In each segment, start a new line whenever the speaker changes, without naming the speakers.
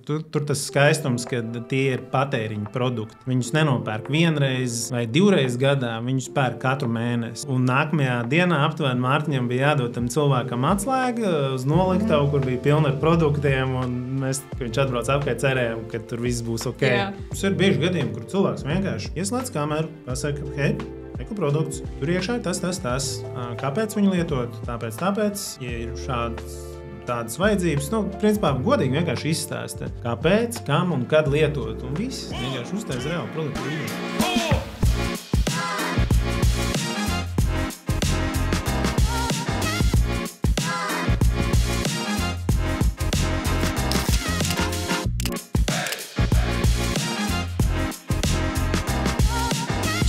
Tur tas skaistums, ka tie ir patēriņa produkti. Viņus nenopērk vienreiz vai divreiz gadā, viņus pērk katru mēnesi. Un nākamajā dienā aptuveni Mārtiņam bija jādod tam cilvēkam atslēga uz noliktavu, kur bija pilna ar produktiem. Mēs, kad viņš atbrauc apkārt, cerējām, ka tur viss būs ok. Tas ir bieži gadījumi, kur cilvēks vienkārši ieslēdz kameru, pasaka, hei, eko produkts, tur iekšā ir tas. Kāpēc viņu lietot? Tāpēc, ja ir tādas vajadzības, principā godīgi vienkārši izstāsta, kāpēc, kam un kad lietot. Un viss vienkārši uztais reāli produktu video.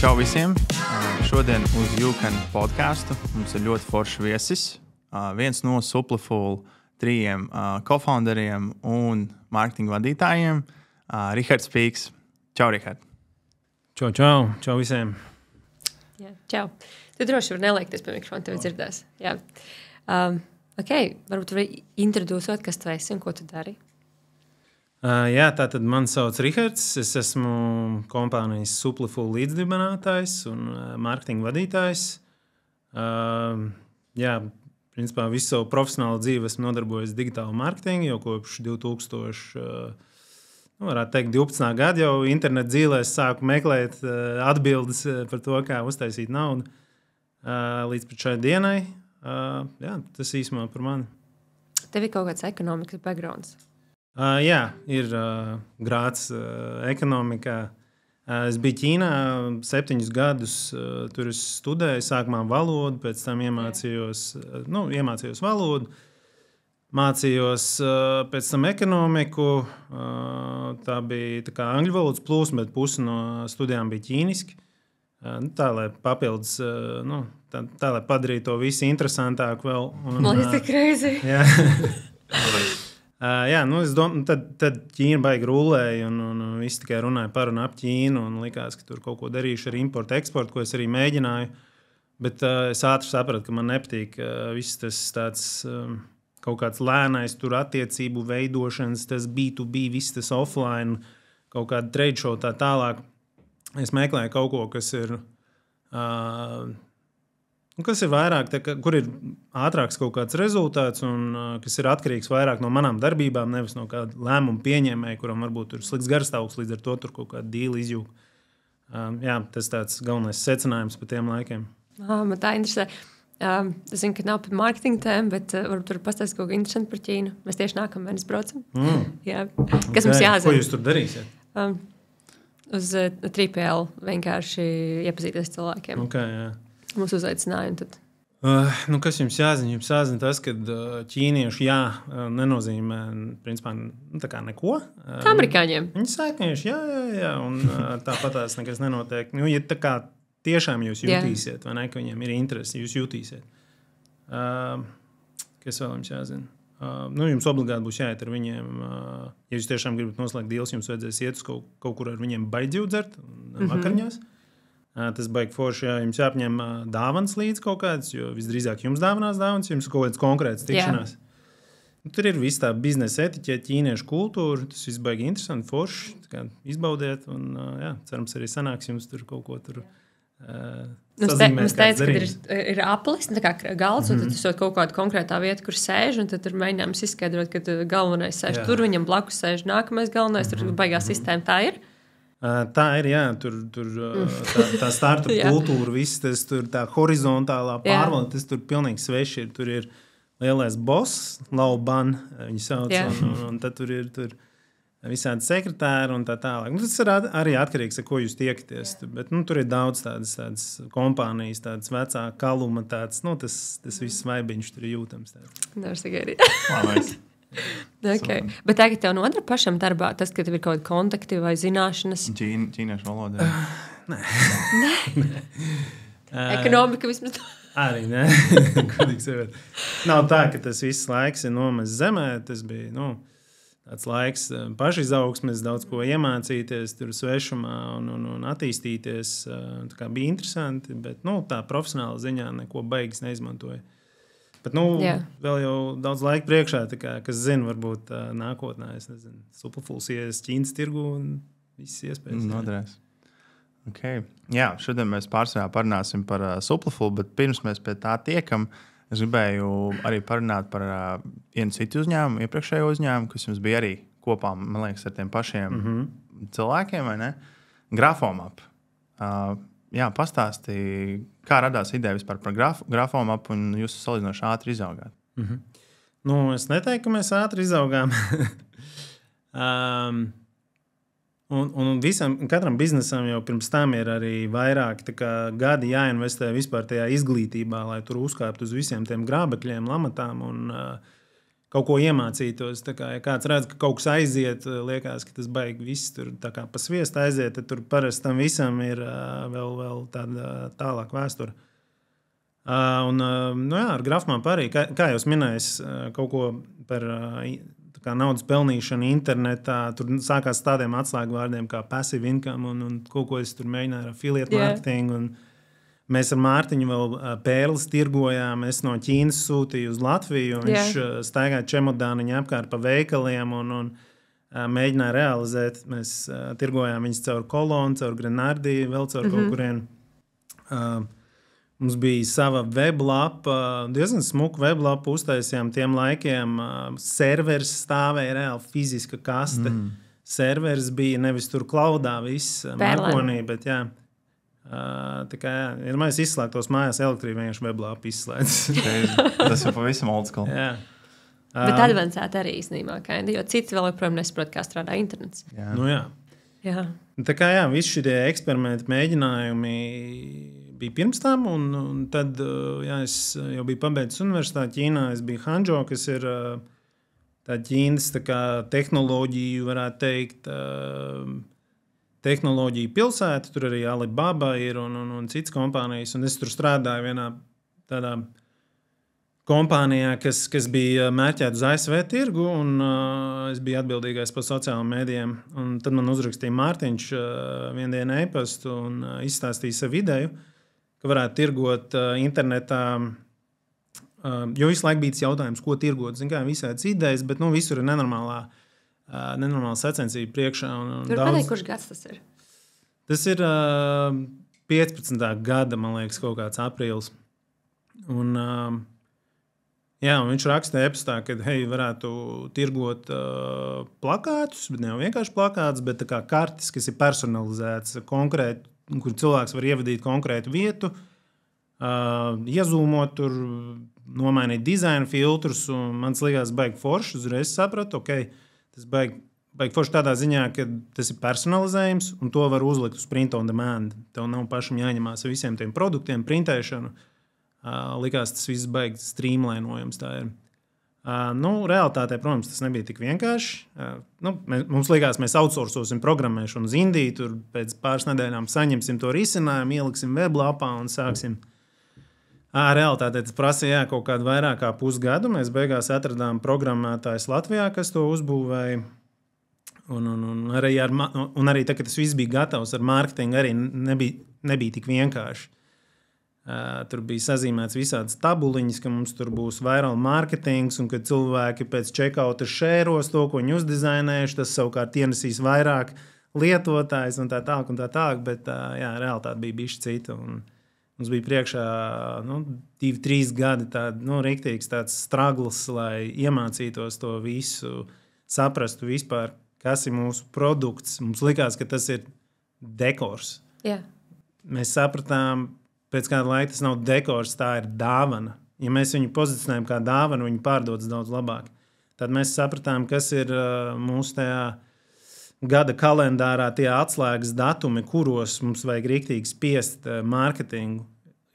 Čau visiem! Šodien uz YouCan podcastu mums ir ļoti foršs viesis. Viens no Supliful 3 co-founderiem un mārketinga vadītājiem, Rihards Pīks. Čau, Rihard!
Čau visiem!
Jā, čau! Tu droši var neliekties pie mikrofona, tevi dzirdēs. Jā. Ok, varbūt tu vari introducēt, kas tu esi un ko tu dari?
Jā, tātad man sauc Rihards. Es esmu kompānijas Supliful līdzdibinātājs un mārketinga vadītājs. Jā, principā visu savu profesionālu dzīvi esmu nodarbojies digitālu mārketingu jau kopš 2012. Gada jau internetu dzīvēs sāku meklēt atbildes par to, kā uztaisīt naudu līdz pat šai dienai. Jā, tas īsumā par mani.
Tev ir kaut kāds ekonomikas backgrounds?
Jā, ir grāds ekonomikā. Es biju Ķīnā 7 gadus, tur es studēju, sākumā valodu, pēc tam iemācījos valodu, mācījos pēc tam ekonomiku. Tā bija tā kā angļu valodas plūsma, bet pusi no studijām bija ķīniski. Tā, lai papildus, tā, lai padarītu to visu interesantāku vēl.
Man ir tik crazy.
Jā. Jā, es domāju, tad Ķīna baigi rulēja un visi tikai runāja par un ap Ķīnu un likās, ka tur kaut ko darīšu ar importu, eksportu, ko es arī mēģināju. Bet es ātri sapratu, ka man nepatīk viss tas tāds kaut kāds lēnais tur attiecību veidošanas, tas B2B, viss tas offline, kaut kāda trade show tā tālāk. Es meklēju kaut ko, kas ir vairāk, kur ir ātrāks kaut kāds rezultāts un kas ir atkarīgs vairāk no manām darbībām, nevis no kāda lēmuma pieņēmēja, kuram varbūt tur slikts garstāvoklis, līdz ar to tur kaut kāda dīla izjūg. Jā, tas tāds galvenais secinājums par tiem laikiem.
Man tā interesē. Es zinu, ka nav par mārketinga tēmu, bet varbūt tur pastāstīt kaut ko interesantu par Ķīnu. Mēs tieši nākamā mēnesī braucam. Jā. Kas mums jāzina?
Ko jūs tur darīsiet?
Uz 3PL vienkārši iepazīties cilvēkiem.
Okay, jā.
Mums uzaicinājumi tad.
Kas jums jāzina? Jums jāzina tas, ka ķīnieši nenozīmē principā tā kā neko.
Kā amerikāņiem?
Viņi sēknieši, jā, un tāpat tās nekas nenotiek. Ja tā kā tiešām jūs jutīsiet, vai ne, ka viņiem ir interesi, jūs jutīsiet. Kas vēl jums jāzina? Jums obligāti būs jāiet ar viņiem. Ja jūs tiešām gribat noslēgt dīls, jums vajadzēs iet uz kaut kur ar viņiem baidzību dzert vakariņās. Tas baigi forši, jā, jums jāapņem dāvanas līdz kaut kādas, jo visdrīzāk jums dāvanās dāvanas, jums ir kaut kāds konkrēts tikšanās. Tur ir viss tā biznesa etiķete, ķīniešu kultūra, tas viss baigi interesanti, forši, izbaudiet, un cerams arī sanāks jums tur kaut ko tur sazīmēt.
Mums teica, ka ir aplis, tā kā galds, un tad tu sot kaut kādu konkrētā vieta, kur sēž, un tad tur mēģinājums izskaidrot, ka galvenais sēž tur, viņam blakus sēž nākamais galvenais, tur baigā sistēma tā ir.
Tā ir, jā, tur tā startup kultūra, viss tas tur tā horizontālā pārvalde, tas tur pilnīgi sveši ir. Tur ir lielais boss, Lauban, viņi sauc, un tad tur ir visādi sekretāri un tā tālāk. Tas ir arī atkarīgs, ar ko jūs tiekaties. Bet tur ir daudz tādas kompānijas, tādas vecā kaluma, tāds, tas viss vaibiņš tur ir jūtams.
Nevar sagaidīt. Okay. Bet tagad tev nodara pašam darbā tas, ka tev ir kaut kādi kontakti vai zināšanas?
Ķīniešu valodā.
Nē.
Ekonomika vismaz.
Arī, ne? Nav tā, ka tas viss laiks ir nomests zemē. Tas bija, tāds laiks pašizaugsmes, daudz ko iemācīties, tur svešumā un attīstīties. Tā kā bija interesanti, bet tā profesionāla ziņā neko baigas neizmantoja. Bet, vēl jau daudz laika priekšā, kas zina, varbūt nākotnē, es nezinu, Superfools ies Ķīnas tirgu un visas iespējas.
Noderēs. Okay. Jā, šodien mēs pārsvarā parunāsim par Superfool, bet pirms mēs pie tā tiekam, es gribēju arī parunāt par vienu citu uzņēmumu, iepriekšējo uzņēmumu, kas jums bija arī kopā, man liekas, ar tiem pašiem cilvēkiem, vai ne? Grafomap. Jā, pastāstīja, kā radās ideja vispār par Grafomap, un jūs salīdzinoši ātri izaugāt.
Es neteiktu, ka mēs ātri izaugām. Katram biznesam jau pirms tam ir arī vairāk gadi jāinvestē vispār tajā izglītībā, lai tur uzkāptu uz visiem tiem grābekļiem, lamatām un kaut ko iemācītos. Ja kāds redz, ka kaut kas aiziet, liekas, ka tas baigi viss tur pa sviestu aiziet, tad tur parasti tam visam ir vēl tāda tālāk vēsture. Ar Grafomap arī, kā jau minējis, kaut ko par naudas pelnīšanu internetā, tur sākās tādiem atslēgvārdiem kā passive income un kaut ko es tur mēģināju ar affiliate marketing. Un mēs ar Mārtiņu vēl pērles tirgojām. Es no Ķīnas sūtīju uz Latviju. Viņš staigāja čemodāniņu apkārt pa veikaliem un mēģināja realizēt. Mēs tirgojām viņus caur Kolonu, caur Grenardī, vēl caur kaut kurien. Mums bija sava weblapa, diezgan smuka weblapa, uztaisījām tiem laikiem. Serveris stāvēja reāli fiziska kaste. Serveris bija nevis tur klaudā viss mākonī, bet jā. Ja mēs izslēgtos mājās elektrību, vienkārši weblapa izslēdz.
Tas ir pavisam old school.
Jā.
Bet advancēta arī īstenībā, jo citi vēl joprojām nesaprot, kā strādā internets.
Jā. Visi šie eksperimenti, mēģinājumi bija pirms tam, un tad es jau biju pabeidzis universitāti Ķīnā. Es biju Hanžo, kas ir tā Ķīnas tehnoloģiju, varētu teikt, tehnoloģiju pilsēta. Tur arī Alibaba ir un citas kompānijas. Un es tur strādāju vienā tādā kompānijā, kas bija mērķēta uz ASV tirgu, un es biju atbildīgais par sociālajiem mēdījiem. Un tad man uzrakstīja Mārtiņš vienu dienu e-pastu un izstāstīja savu ideju, ka varētu tirgot internetā, jo visu laiku bija tas jautājums, ko tirgot. Zin kā, visādas idejas, bet visur ir nenormāla sacensība priekšā.
Tur pateikt, kurš gads tas ir?
Tas ir 15. gada, man liekas, kaut kāds aprīlis. Un viņš rakstīja e-pastā, ka varētu tirgot plakātus, bet ne jau vienkārši plakātus, bet kā kartes, kas ir personalizētas konkrēti, kur cilvēks var ievadīt konkrētu vietu, iezūmot tur, nomainīt dizaina filtrus, un man likās baigi forši, uzreiz sapratu, tas baigi forši tādā ziņā, ka tas ir personalizējums, un to var uzlikt uz print on demand. Tev nav pašam jāņemās ar visiem tiem produktiem, printēšanu. Likās tas viss baigi streamlainojams tā ir. Realitātē, protams, tas nebija tik vienkārši. Mums likās, mēs outsourcosim programmēšanu uz Indiju, tur pēc pāris nedēļām saņemsim to risinājumu, ieliksim weblapā un sāksim. Realitātē tas prasīja kaut kādu vairāk kā pusgadu. Mēs beigās atradām programmētājs Latvijā, kas to uzbūvēja. Un arī tā, ka tas viss bija gatavs ar mārketingu, arī nebija tik vienkārši. Tur bija sazīmēts visādas tabuliņas, ka mums tur būs viral marketings un ka cilvēki pēc checkouta šēros to, ko viņi uzdizainējuši, tas savukārt ienesīs vairāk lietotājs un tā tālāk, bet realitāte bija bišķi cita. Un mums bija priekšā 2-3 gadi riktīgs tāds struggles, lai iemācītos to visu, saprastu vispār, kas ir mūsu produkts. Mums likās, ka tas ir dekors.
Jā.
Mēs sapratām, pēc kāda laika tas nav dekors, tā ir dāvana. Ja mēs viņu pozicionējam kā dāvanu, viņu pārdodas daudz labāk. Tad mēs sapratām, kas ir mūsu tajā gada kalendārā tie atslēgas datumi, kuros mums vajag riktīgi spiest mārketingu.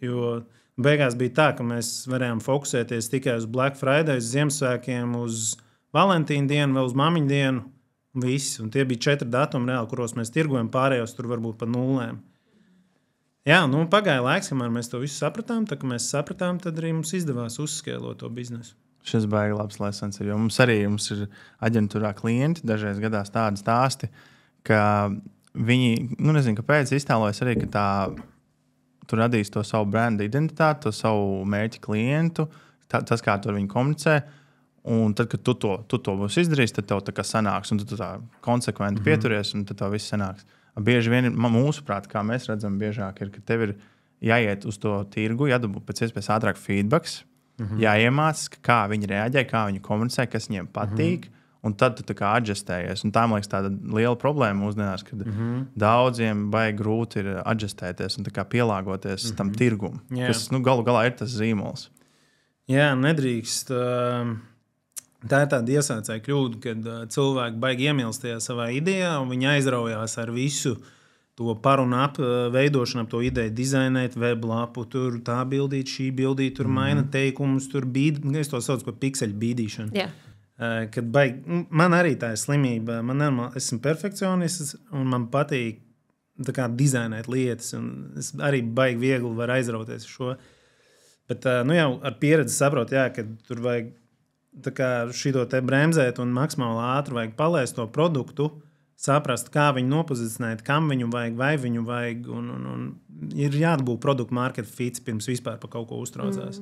Jo beigās bija tā, ka mēs varējām fokusēties tikai uz Black Friday, uz Ziemassvētkiem, uz Valentīna dienu, vēl uz Mamiņu dienu. Viss. Un tie bija 4 datumi, reāli, kuros mēs tirgojam, pārējos tur varbūt pa nulēm. Pagāja laiks, kamēr mēs to visu sapratām. Tā, ka mēs sapratām, tad arī mums izdevās uzskēlot to biznesu.
Šis baigi labs lessons ir, jo mums ir aģentūrā klienti, dažreiz gadās tādi stāsti, ka viņi, nezinu, kāpēc iztēlojas arī, ka tu radīs to savu branda identitāti, to savu mērķi klientu, tas, kā tu ar viņu komunicē. Un tad, kad tu to būsi izdarījis, tad tev tā kā sanāks, un tu tā konsekventi pieturies, un tad tev viss sanāks. Bieži vien, mūsuprāt, kā mēs redzam, biežāk ir, ka tev ir jāiet uz to tirgu, jādabū pēc iespējas ātrāk feedbacks, jāiemācās, kā viņi reaģē, kā viņi komunicē, kas viņiem patīk, un tad tu tā kā adjustējies. Un tā, man liekas, tāda liela problēma mūsdienās, kad daudziem baigi grūti ir adjustēties un tā kā pielāgoties tam tirgum, kas galu galā ir tas zīmols.
Jā, nedrīkst. Tā ir tāda iesācēja kļūda, kad cilvēki baigi iemīlst tajā savā idejā, un viņi aizraujās ar visu to par un ap veidošanu, ap to ideju dizainēt, weblapu, tur tā bildīt, šī bildīt, tur maina teikumus, tur es to saucu par pikseļu bīdīšanu.
Jā.
Kad man arī tā ir slimība, esmu perfekcionists, un man patīk tā kā dizainēt lietas, un es arī baigi viegli varu aizrauties šo. Bet jau ar pieredzi saprotu, ka tur vajag tā kā šito te bremzēt un maksimāli ātri vajag palaist to produktu, saprast, kā viņu nopozicionēt, kam viņu vajag, vai viņu vajag, un ir jāatbūt produktu market fits pirms vispār par kaut ko uztraucās.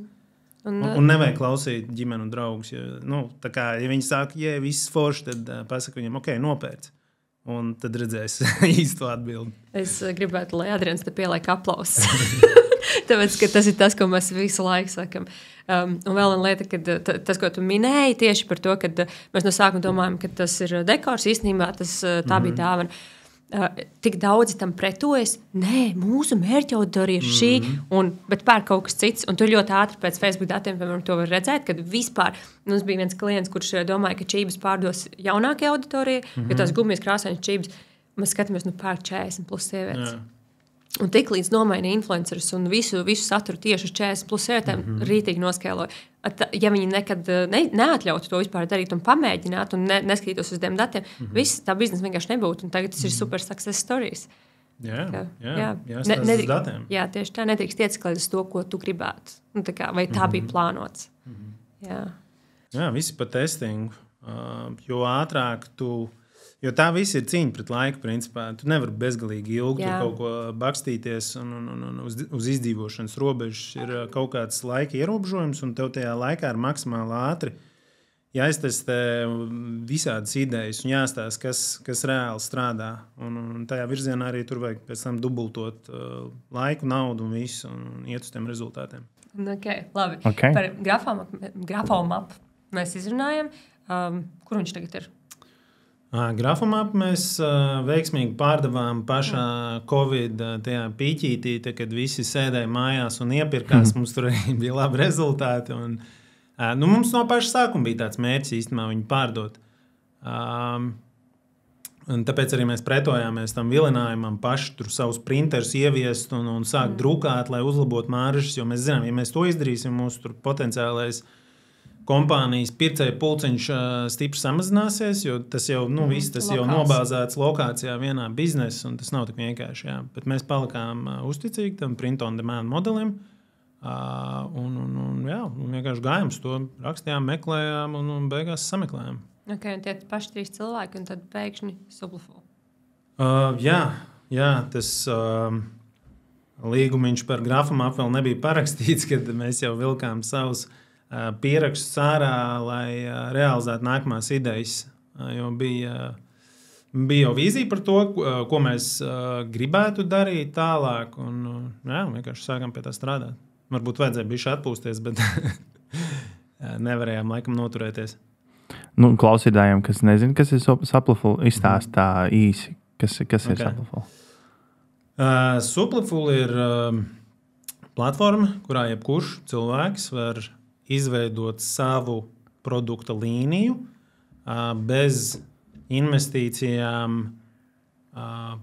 Un nevajag klausīt ģimeni un draugus. Tā kā, ja viņi saka, viss forši, tad pasaka viņiem, ok, nopērc. Un tad redzēs īsto atbildi.
Es gribētu, lai Adrians te pieliek aplausus. Tāpēc, ka tas ir tas, ko mēs visu laiku sakam. Un vēl viena lieta, ka tas, ko tu minēji tieši par to, ka mēs no sākuma domājam, ka tas ir dekors, īstenībā tā bija dāvana. Tik daudzi tam pretojas. Nē, mūsu mērķa auditorija ir šī, bet pērk kaut kas cits. Un tu ļoti ātri pēc Facebook datiem to var redzēt, kad vispār mums bija viens klients, kurš domāja, ka čības pārdos jaunākajai auditorijai, jo tās gumijas krāsainas čības. Mēs skatāmies, pērk 40 plus sievietes. Jā. Un tik līdz nomaina influencerus un visu saturu tieši uz 40 plus sievietēm rītīgi noskēloja. Ja viņi nekad neatļautu to vispār darīt un pamēģināt un neskatītos uz tiem datiem, viss tā biznesa vienkārši nebūtu. Un tagad tas ir super success stories.
Jā, uz datiem.
Jā, tieši tā nedrīkst ieciklēt uz to, ko tu gribētu. Vai tā bija plānots.
Jā, visi pa testingu. Jo ātrāk jo tā viss ir cīņa pret laiku, principā. Tu nevari bezgalīgi ilgi kaut ko bakstīties, un uz izdzīvošanas robežas ir kaut kāds laika ierobežojums, un tev tajā laikā ir maksimāli ātri jāiztestē visādas idejas un jāstāsta, kas reāli strādā. Un tajā virzienā arī tur vajag pēc tam dubultot laiku, naudu un visu, un iet uz tiem rezultātiem.
Labi. Par Grafomap mēs izrunājam. Kur viņš tagad ir?
Grafomap mēs veiksmīgi pārdevām pašā Covid tajā pīķītī, kad visi sēdēja mājās un iepirkās. Mums tur arī bija labi rezultāti. Mums no paša sākuma bija tāds mērķis īstenībā viņu pārdot. Un tāpēc arī mēs pretojāmies tam vilinājumam paši tur savus printerus ieviest un sākt drukāt, lai uzlabotu māržas. Jo mēs zinām, ja mēs to izdarīsim, mūsu tur potenciālais kompānijas pircēju pulciņš stipri samazināsies, jo tas jau, tas jau nobāzēts lokācijā vienā biznesā, un tas nav tik vienkārši. Jā. Bet mēs palikām uzticīgi tam print-on-demand modelim, un vienkārši gājām uz to, rakstījām, meklējām un beigās sameklējām.
Un tie paši 3 cilvēki, un tad pēkšņi Subliful.
Jā, tas līgumiņš par Grafomap vēl nebija parakstīts, kad mēs jau vilkām savus pierakstus ārā, lai realizētu nākamās idejas. Jo bija jau vīzija par to, ko mēs gribētu darīt tālāk, un vienkārši sākām pie tā strādāt. Varbūt vajadzēja bišķi atpūsties, bet nevarējām laikam noturēties.
Klausītājiem, kas nezina, kas ir Subliful, izstāst tā īsi, kas ir Subliful.
Subliful ir platforma, kurā jebkurš cilvēks var izveidot savu produkta līniju bez investīcijām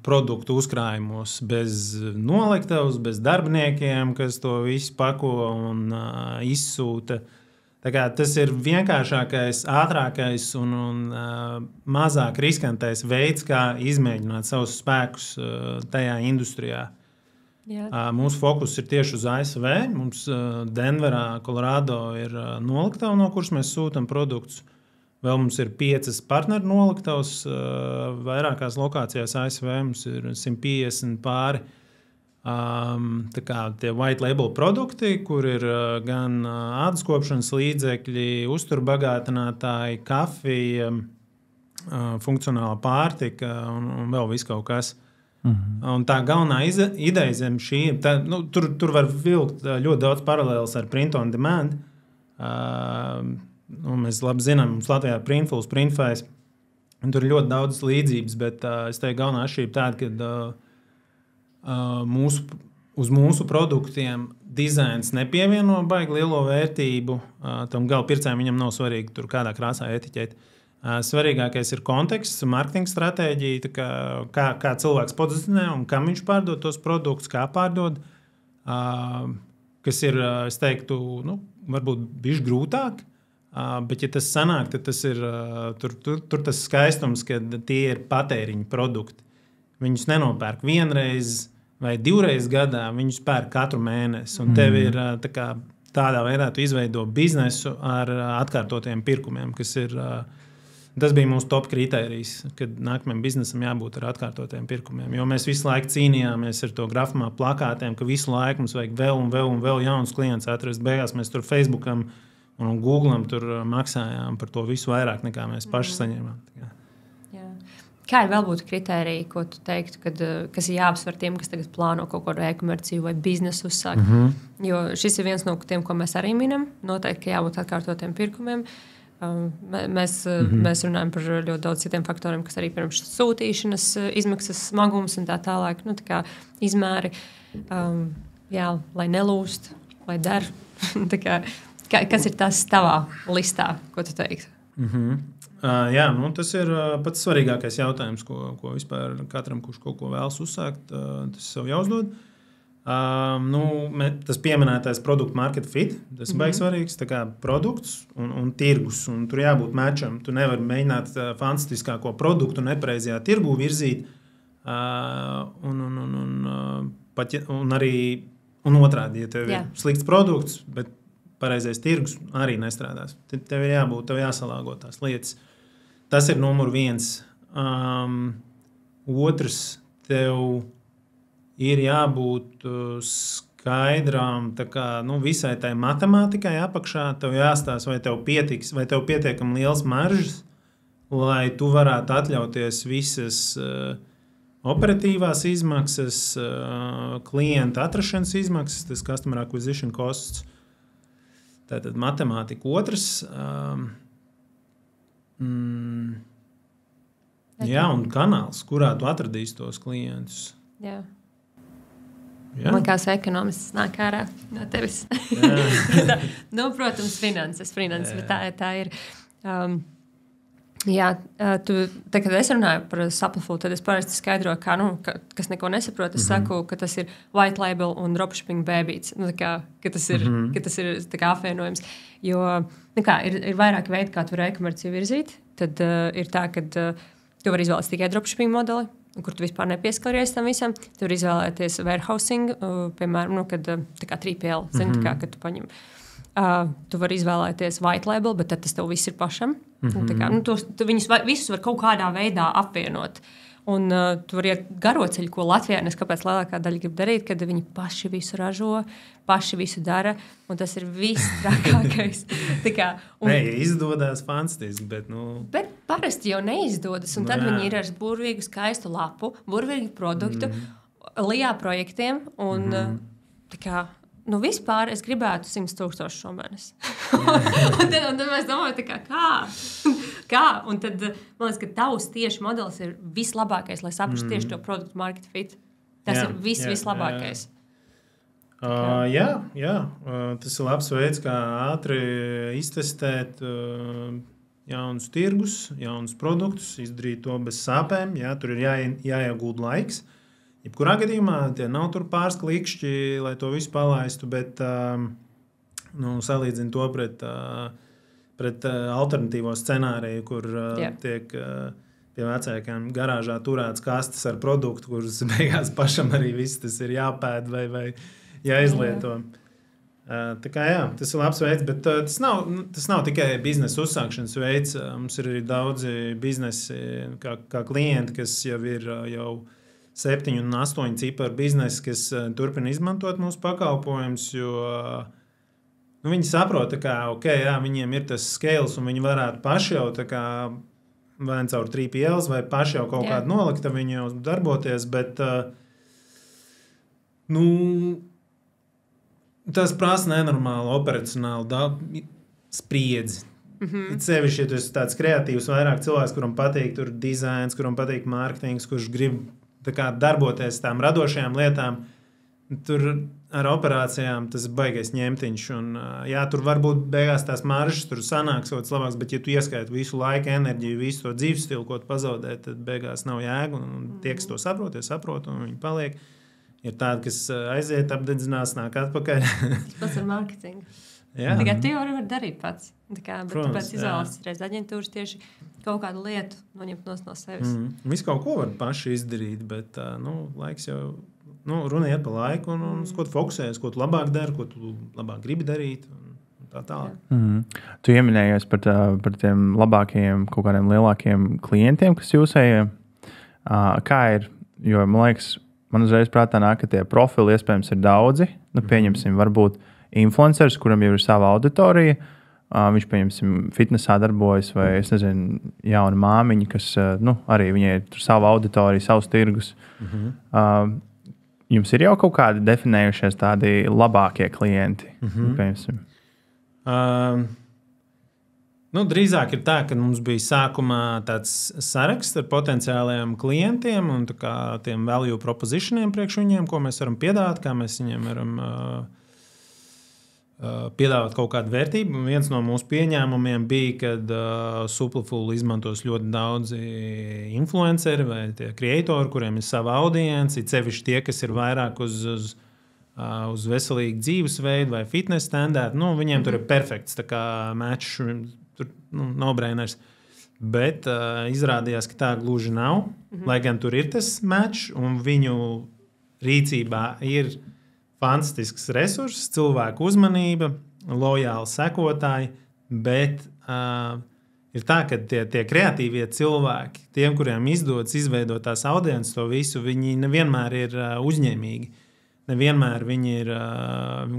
produktu uzkrājumos, bez noliktavas, bez darbiniekiem, kas to visu pako un izsūta. Tā kā tas ir vienkāršākais, ātrākais un mazāk riskantais veids, kā izmēģināt savus spēkus tajā industrijā. Jā. Mūsu fokus ir tieši uz ASV. Mums Denverā, Kolorādo ir noliktava, no kuras mēs sūtam produktus. Vēl mums ir 5 partneru noliktavas vairākās lokācijās ASV. Mums ir 150 pāri Tā kā tie white label produkti, kur ir gan ādas kopšanas līdzekļi, uzturbagātinātāji, kafija, funkcionāla pārtika un vēl viss kaut kas. Un tā galvenā ideja zem šī ir, tur var vilkt ļoti daudz paralēlas ar print on demand. Mēs labi zinām, mums Latvijā ir Printfuls, Printfais. Tur ir ļoti daudz līdzības, bet es teiktu, galvenā atšķirība tāda, ka uz mūsu produktiem dizains nepievieno baigi lielo vērtību. Tam gala pircējiem viņam nav svarīgi tur kādā krāsā etiķēt. Svarīgākais ir konteksts, marketinga stratēģija, kā cilvēks pozicionē un kam viņš pārdod tos produktus, kā pārdod. Kas ir, es teiktu, varbūt bišķi grūtāk, bet ja tas sanāk, tad tas ir tur tas skaistums, ka tie ir patēriņa produkti. Viņus nenopērk vienreiz vai divreiz gadā, viņus pērk katru mēnesi. Un tev ir tādā veidā tu izveido biznesu ar atkārtotiem pirkumiem, kas ir... Tas bija mūsu top kritērijs, kad nākamajam biznesam jābūt ar atkārtotiem pirkumiem. Jo mēs visu laiku cīnījāmies ar to grafamā plakātiem, ka visu laiku mums vajag vēl jaunus klientus atrast. Beigās mēs tur Facebookam un Googlam tur maksājām par to visu vairāk, nekā mēs paši saņēmām.
Jā. Kā ir vēl būtu kritēriji, ko tu teiktu, kas ir jāapsver tiem, kas tagad plāno kaut kādu e-komerciju vai biznesu uzsākt? Jo šis ir viens no tiem, ko mēs arī minam. Noteikti, ka jābūt atkārtotiem pirkumiem. Mēs runājam par ļoti daudz citiem faktoriem, kas arī pirms sūtīšanas izmaksas smagums un tā tālāk, tā kā izmēri, lai nelūst, lai der. Kas ir tas tavā listā, ko tu teiksi?
Jā, tas ir pats svarīgākais jautājums, ko vispār katram, kurš kaut ko vēlas uzsākt, tas sev jāuzdod. Tas pieminētais produktu market fit, tas ir baigi svarīgs, tā kā produkts un tirgus, un tur jābūt mečam. Tu nevari mēģināt fantastiskāko produktu nepareizajā tirgu virzīt, un arī otrādi, ja tev ir slikts produkts, bet pareizais tirgus arī nestrādās. Tev ir jābūt, tev jāsalāgo tās lietas. Tas ir numur 1. Otrs, tev ir jābūt skaidrām visai tai matemātikai apakšā. Tev jāstāsta, vai tev pietiks, vai tev pietiekami liels maržas, lai tu varētu atļauties visas operatīvās izmaksas, klienta atrašanas izmaksas, tas customer acquisition costs. Tātad matemātika. Otrs. Un kanāls, kurā tu atradīsi tos klientus.
Jā. Man kāds ekonomists nāk ārā no tevis. Protams, finanses, bet tā ir. Kad es runāju par Suppleful, tad es parasti skaidroju, kas neko nesaprot. Es saku, ka tas ir white label un dropshipping bēbīts. Ka tas ir apvienojums. Jo ir vairāki veidi, kā tu vari e-komerciju virzīt. Tad ir tā, ka tu vari izvēlēties tikai dropshipping modeli, kur tu vispār nepieskaries tam visam. Tu vari izvēlēties warehousing, piemēram, kad tā kā 3PL, kad tu paņem. Tu vari izvēlēties white label, bet tad tas tev viss ir pašam. Tu viņus visus var kaut kādā veidā apvienot. Un tu vari iet garo ceļu, ko Latvijā, kāpēc lielākā daļa grib darīt, kad viņi paši visu ražo, paši visu dara, un tas ir viss trakākais.
Izdodas fantastiski, bet...
Bet parasti jau neizdodas, un tad viņi ir ar burvīgu skaistu lapu, burvīgu produktu, lijā projektiem, un vispār es gribētu 100,000 šomēnes. un tad mēs domājam, kā? Un tad, man liekas, ka tavs tieši modelis ir vislabākais, lai saprastu tieši to produktu market fit. Tas ir vislabākais.
Jā. Tas ir labs veids, kā ātri iztestēt jaunus tirgus, jaunus produktus, izdarīt to bez sāpēm. Jā, tur ir jāiegūda laiks. Jebkurā gadījumā tie nav tur pāris klikšķi, lai to visu palaistu, bet salīdzinu to pret alternatīvo scenāriju, kur tiek pie vecākiem garāžā turēts kastes ar produktu, kuras beigās pašam arī viss tas ir jāpēd vai jāizlieto. Tas ir labs veids, bet tas nav tikai biznesa uzsākšanas veids. Mums ir arī daudzi biznesi kā klienti, kas jau ir 7 un 8 ciparu biznesi, kas turpina izmantot mūsu pakalpojumus, jo viņi saprot, ka viņiem ir tas scales, un viņi varētu paši jau vai caur 3PLs, vai paši jau kaut kādu nolikta viņi jau darboties, bet tas prasa nenormālu operacionālu spriedzi. It sevišķi, ja tu esi tāds kreatīvs, vairāk cilvēks, kuram patīk tur dizains, kuram patīk mārketings, kurš grib darboties tām radošajām lietām, tur ar operācijām tas ir baigais ņemtiņš. Un, tur varbūt beigās tās maržas tur sanāks kaut kas labāks, bet ja tu ieskaiti visu laiku, enerģiju, visu to dzīves stilu, ko tu pazaudē, tad beigās nav jēga. Un tie, kas to saprot, un viņi paliek, ir tādi, kas aiziet, apdedzinās, nāk atpakaļ.
Tas pats ar mārketingu. Tikai tu jau vari darīt pats. Bet pēc izvēles reiz aģentūras tieši kaut kādu lietu noņemt no sevis.
Visu kaut ko var paši izdarīt, bet laiks jau runa iet pa laiku un ko tu fokusējies, ko tu labāk dari, ko tu labāk gribi darīt un tā tālāk.
Tu ieminējies par tiem labākajiem, kaut kādiem lielākiem klientiem, kas jūsējiem. Kā ir? Jo, man liekas, man uzreiz prātā nāk, ka tie profili iespējams ir daudzi. Pieņemsim, varbūt influenceris, kuram jau ir sava auditorija, viņš, pieņemsim, fitnesā darbojas, vai, es nezinu, jauna māmiņa, kas, arī viņai ir tur sava auditorija, savs tirgus. Jums ir jau kaut kādi definējušies tādi labākie klienti, pieņemsim?
Drīzāk ir tā, ka mums bija sākumā tāds saraksts ar potenciālajiem klientiem un tiem value propositioniem priekš viņiem, ko mēs varam piedāvāt, kā mēs viņiem varam piedāvāt kaut kādu vērtību. Viens no mūsu pieņēmumiem bija, kad Suplaful izmantos ļoti daudzi influenceri vai tie kreatori, kuriem ir sava audience, it sevišķi tie, kas ir vairāk uz veselīgu dzīvesveidu vai fitness standārtu. Viņiem tur ir perfekts match, tur no-brainers. Bet izrādījās, ka tā gluži nav, lai gan tur ir tas match un viņu rīcībā ir fantastisks resurss, cilvēku uzmanība, lojāli sekotāji, bet ir tā, ka tie kreatīvie cilvēki, tiem, kuriem izdodas izveidot tās audiences, to visu, viņi nevienmēr ir uzņēmīgi. Nevienmēr viņi ir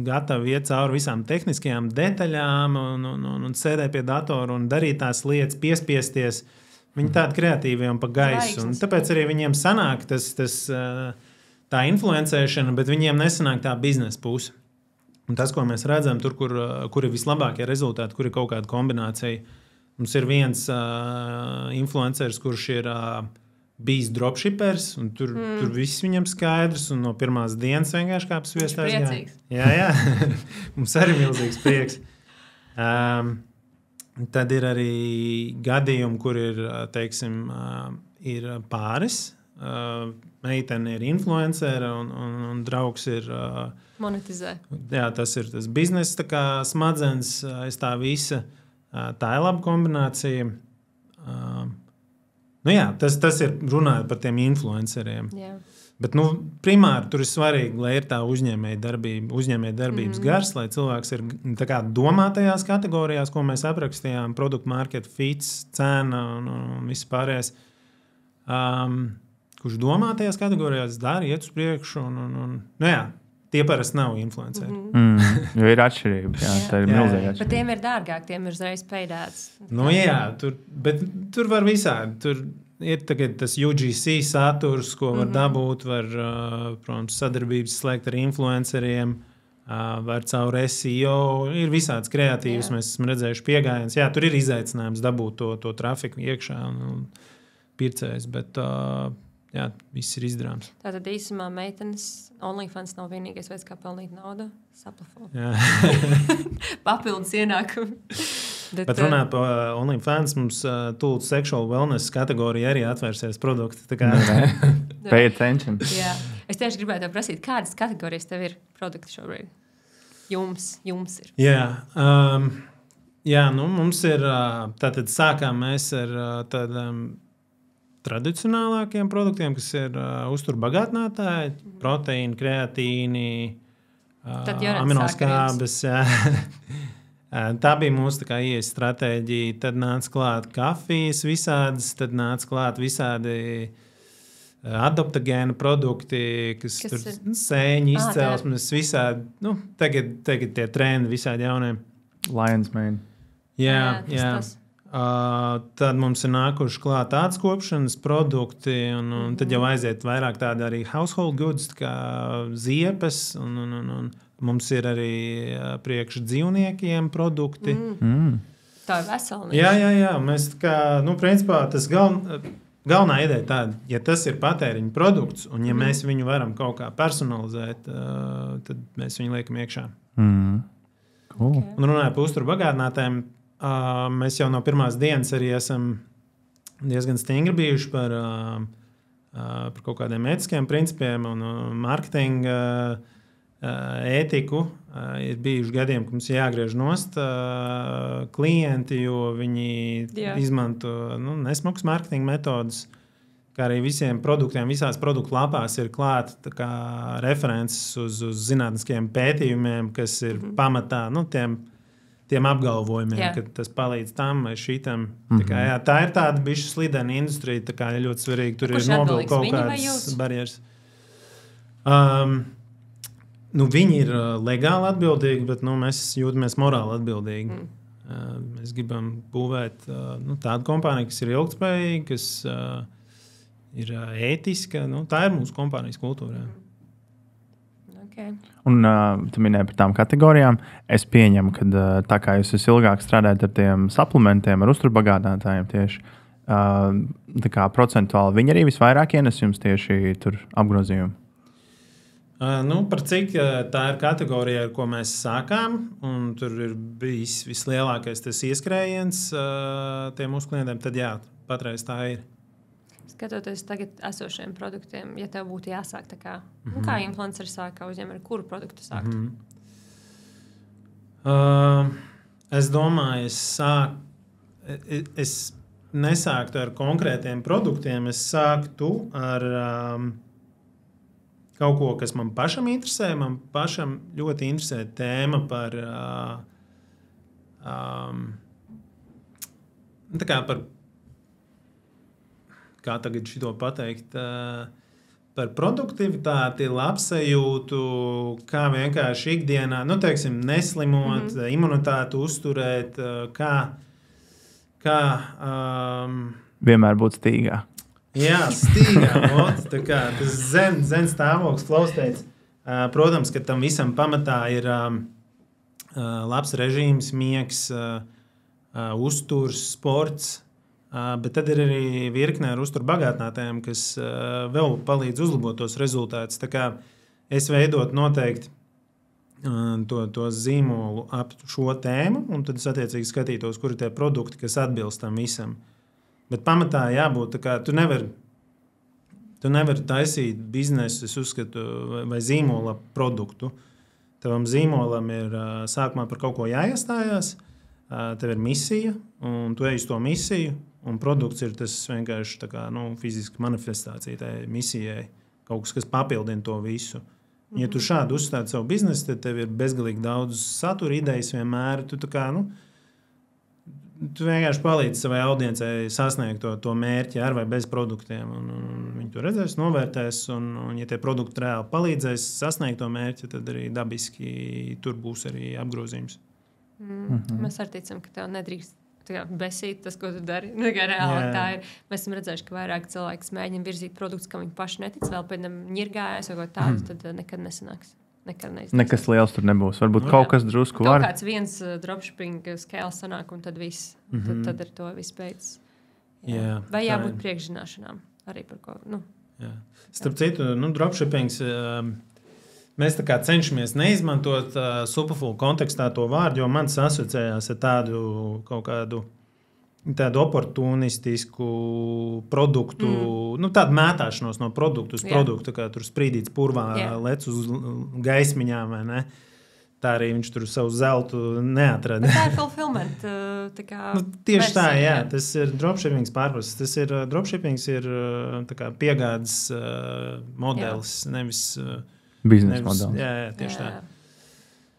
gatavi iet cauri visām tehniskajām detaļām un sēdēt pie datora un darīt tās lietas, piespiesties. Viņi tādi kreatīvi un pa gaisu. Un tāpēc arī viņiem sanāk tā influencēšana, bet viņiem nesanāk tā biznesa puse. Un tas, ko mēs redzam, tur, kur ir vislabākie rezultāti, kur ir kaut kāda kombinācija. Mums ir viens influenceris, kurš ir bijis dropshippers, un tur viss viņam skaidrs, un no pirmās dienas vienkārši kā apsviestās.
Viņš priecīgs.
Jā. Mums arī milzīgs prieks. Tad ir arī gadījumi, kur ir, teiksim, ir pāris. Meitene ir influencere un draugs ir
monetizē.
Jā, tas ir tas biznesa smadzenes, tā visa. Tā ir laba kombinācija. Tas ir runājot par tiem influenceriem.
Jā.
Bet primāri tur ir svarīgi, lai ir tā uzņēmējdarbības gars, lai cilvēks ir domā tajās kategorijās, ko mēs aprakstījām, produktu, market, fits, cena un viss pārējais. Kurš domā tajās kategorijās, dara, iet uz priekšu. Tie parasti nav influenceri.
Jo ir atšķirība. Tā ir milzīga atšķirība.
Bet tiem ir dārgāk, tiem ir uzreiz peidēts.
Tur var visādi. Tur ir tas UGC saturs, ko var dabūt, var, protams, sadarbības slēgt ar influenceriem, var caur SEO. Ir visāds kreatīvs, mēs esam redzējuši piegājiens. Tur ir izaicinājums dabūt to trafiku iekšā un pircējs, bet viss ir izdarāms.
Tātad īsumā meitenes OnlyFans nav vienīgais veids, kā pelnīt naudu. Suplaful. Papildus ienākumu.
Bet runāt par OnlyFans, mums tūlīt sexual wellness kategorija arī atvērsies produkti.
Pay attention.
Jā. Es tieši gribētu prasīt, kādas kategorijas tev ir produkti šobrīd? Jums ir.
Jā, mums ir, tātad sākām mēs ar tādām tradicionālākiem produktiem, kas ir uzturbagātinātāji, proteīni, kreatīni, aminoskābes. Tā bija mūsu ieejas stratēģija. Tad nāca klāt kafijas visādas, tad nāca klāt visādi adaptogēna produkti, kas tur sēņu izcelsmes, visādi, tagad tie trendi visādi jauniem.
Lion's Mane.
Jā. Tad mums ir nākuši klāt atskopšanas produkti, un tad jau aiziet vairāk tādi arī household goods, kā ziepes, un mums ir arī priekš dzīvniekiem produkti.
Tā ir vesela.
Jā. Mēs principā tas galvenā ideja tāda, ja tas ir patēriņa produkts, un ja mēs viņu varam kaut kā personalizēt, tad mēs viņu liekam iekšā.
Cool.
Un runājot par uzturu bagātinātājiem, mēs jau no pirmās dienas arī esam diezgan stingri bijuši par kaut kādiem ētiskiem principiem un mārketinga ētiku. Ir bijuši gadiem, ka mums jāgriež nost klienti, jo viņi izmanto nesmukas mārketinga metodas, kā arī visiem produktiem, visās produktu lapās ir klāta references uz zinātniskiem pētījumiem, kas ir pamatā tiem apgalvojumiem, ka tas palīdz tam vai šitam. Tā ir tāda bišķi slidena industrija, tā kā ir ļoti svarīgi. Tur ir nobildi kaut kādas barjeras. Viņi ir legāli atbildīgi, bet mēs jūtamies morāli atbildīgi. Mēs gribam būvēt tādu kompāniju, kas ir ilgtspējīga, kas ir ētiska. Tā ir mūsu kompānijas kultūra.
Okay.
Un tu minēji par tām kategorijām. Es pieņemu, ka tā kā jūs ilgāk strādājat ar tiem suplementiem, ar uzturbagātinātājiem tieši, tā kā procentuāli viņi arī visvairāk ienes jums tieši tur apgrozījumu?
Par cik tā ir kategorija, ar ko mēs sākām, un tur ir bijis vislielākais tas ieskrējiens tiem mūsu klientiem, tad jā, patreiz tā ir.
Skatoties tagad esošiem produktiem, ja tev būtu jāsāk tā kā, kā influenceri sāk, kā uzņēmēji, ar kuru produktu sākt?
Es domāju, es nesāktu ar konkrētiem produktiem, es sāktu ar kaut ko, kas man pašam interesē. Man pašam ļoti interesē tēma par kā tagad šito pateikt, par produktivitāti, labsajūtu, kā vienkārši ikdienā, neslimot, imunitāti uzturēt, kā
vienmēr būt stīgā.
Jā, stīgā. Tas zen stāvoklis, Klaus teica. Protams, ka tam visam pamatā ir labs režīms, miegs, uzturs, sports. Bet tad ir arī virkne ar uzturu bagātinātājiem, kas vēl palīdz uzlabot tos rezultātus. Tā kā es veidot noteikti to zīmolu ap šo tēmu, un tad es attiecīgi skatītos, kuri tie produkti, kas atbilst tam visam. Bet pamatā jābūt tā kā tu nevari taisīt biznesu, es uzskatu, vai zīmola produktu. Tavam zīmolam ir sākumā par kaut ko jāiestājās, tev ir misija, un tu ej uz to misiju, un produkts ir tas vienkārši tā kā, fiziska manifestācija tai misijai, kaut kas, kas papildina to visu. Ja tu šādi uzstādi savu biznesu, tad tev ir bezgalīgi daudz satura idejas vienmēr. Tu vienkārši palīdzi savai audiencei sasniegt to mērķi ar vai bez produktiem. Viņi to redzēs, novērtēs, un ja tie produkti reāli palīdzēs sasniegt to mērķi, tad arī dabiski tur būs arī apgrozījums.
Mēs arī ticam, ka tev nedrīkst besīt tas, ko tu dari. Reāli tā ir. Mēs esam redzējuši, ka vairāk cilvēks mēģina virzīt produktus, kam viņi paši netic, vēl pēc tam ņirgājas vai tādu, tad nekad nesanāks.
Nekas liels tur nebūs. Varbūt kaut kas drusku var.
Kaut kāds viens dropshipping scale sanāk, un tad viss. Tad ar to viss beidzas. Vai jābūt priekšzināšanām arī par ko.
Starp citu, dropshippings, mēs tā kā cenšamies neizmantot superfood kontekstā to vārdu, jo man asociējās ar tādu kaut kādu tādu oportunistisku produktu, tādu mētāšanos no produktu uz produktu, kā tur sprīdīts purvā, lec uz gaismiņām, vai ne? Tā arī viņš tur savu zeltu neatrada.
Bet tā ir fulfillment.
Tieši tā, jā. Tas ir dropshippings pārprasts. Dropshippings ir tā kā piegādes modelis, nevis
biznesa modelis.
Jā, tieši tā.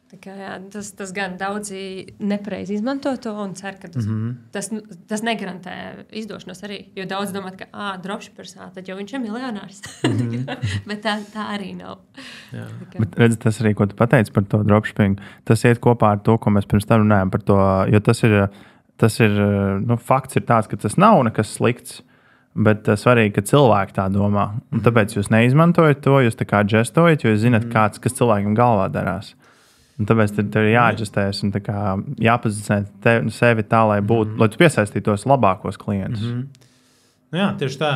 Tas gan daudzi nepareizi izmanto to un cer, ka tas negarantē izdošanos arī. Jo daudz domā, ka dropshippers, tad jau viņš ir miljonārs. Bet tā arī nav.
Bet redz, tas arī, ko tu pateici par to dropshipping, tas iet kopā ar to, ko mēs pirms tam runājam par to, jo tas ir fakts ir tāds, ka tas nav nekas slikts. Bet svarīgi, ka cilvēki tā domā. Un tāpēc jūs neizmantojat to, jūs tā kā adjustojat, jo jūs zināt, kas cilvēkiem galvā darās. Un tāpēc tev ir jāadjustējas un jāpozicionē sevi tā, lai tu piesaistītos labākos klientus.
Jā, tieši tā.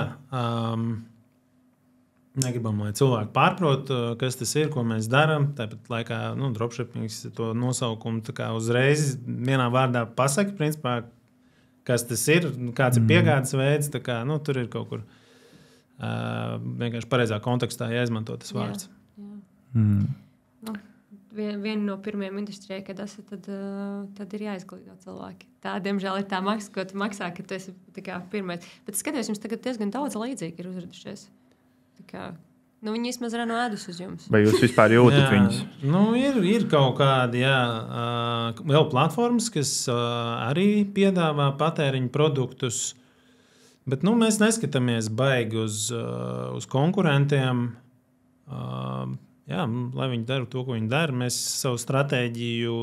Negribam, lai cilvēki pārprot, kas tas ir, ko mēs darām. Tāpat laikā dropshippings to nosaukumu uzreiz vienā vārdā pasaka, principā, kas tas ir, kāds ir piegādes veids. Tur ir kaut kur vienkārši pareizā kontekstā jāizmanto tas vārds.
Jā. Viena no pirmajām industrijai, kad esat, tad ir jāizglīto cilvēki. Tā, diemžēl, ir tā maksa, ko tu maksā, ka tu esi pirmais. Bet skaties, jums tagad diezgan daudz līdzīgi ir uzradušies. Viņi vismaz rano ēdus uz jums.
Vai jūs vispār jūtat viņus?
Ir kaut kādi, vēl platformas, kas arī piedāvā patēriņu produktus, bet mēs neskatāmies baigi uz konkurentiem. Lai viņi dara to, ko viņi dara. Mēs savu stratēģiju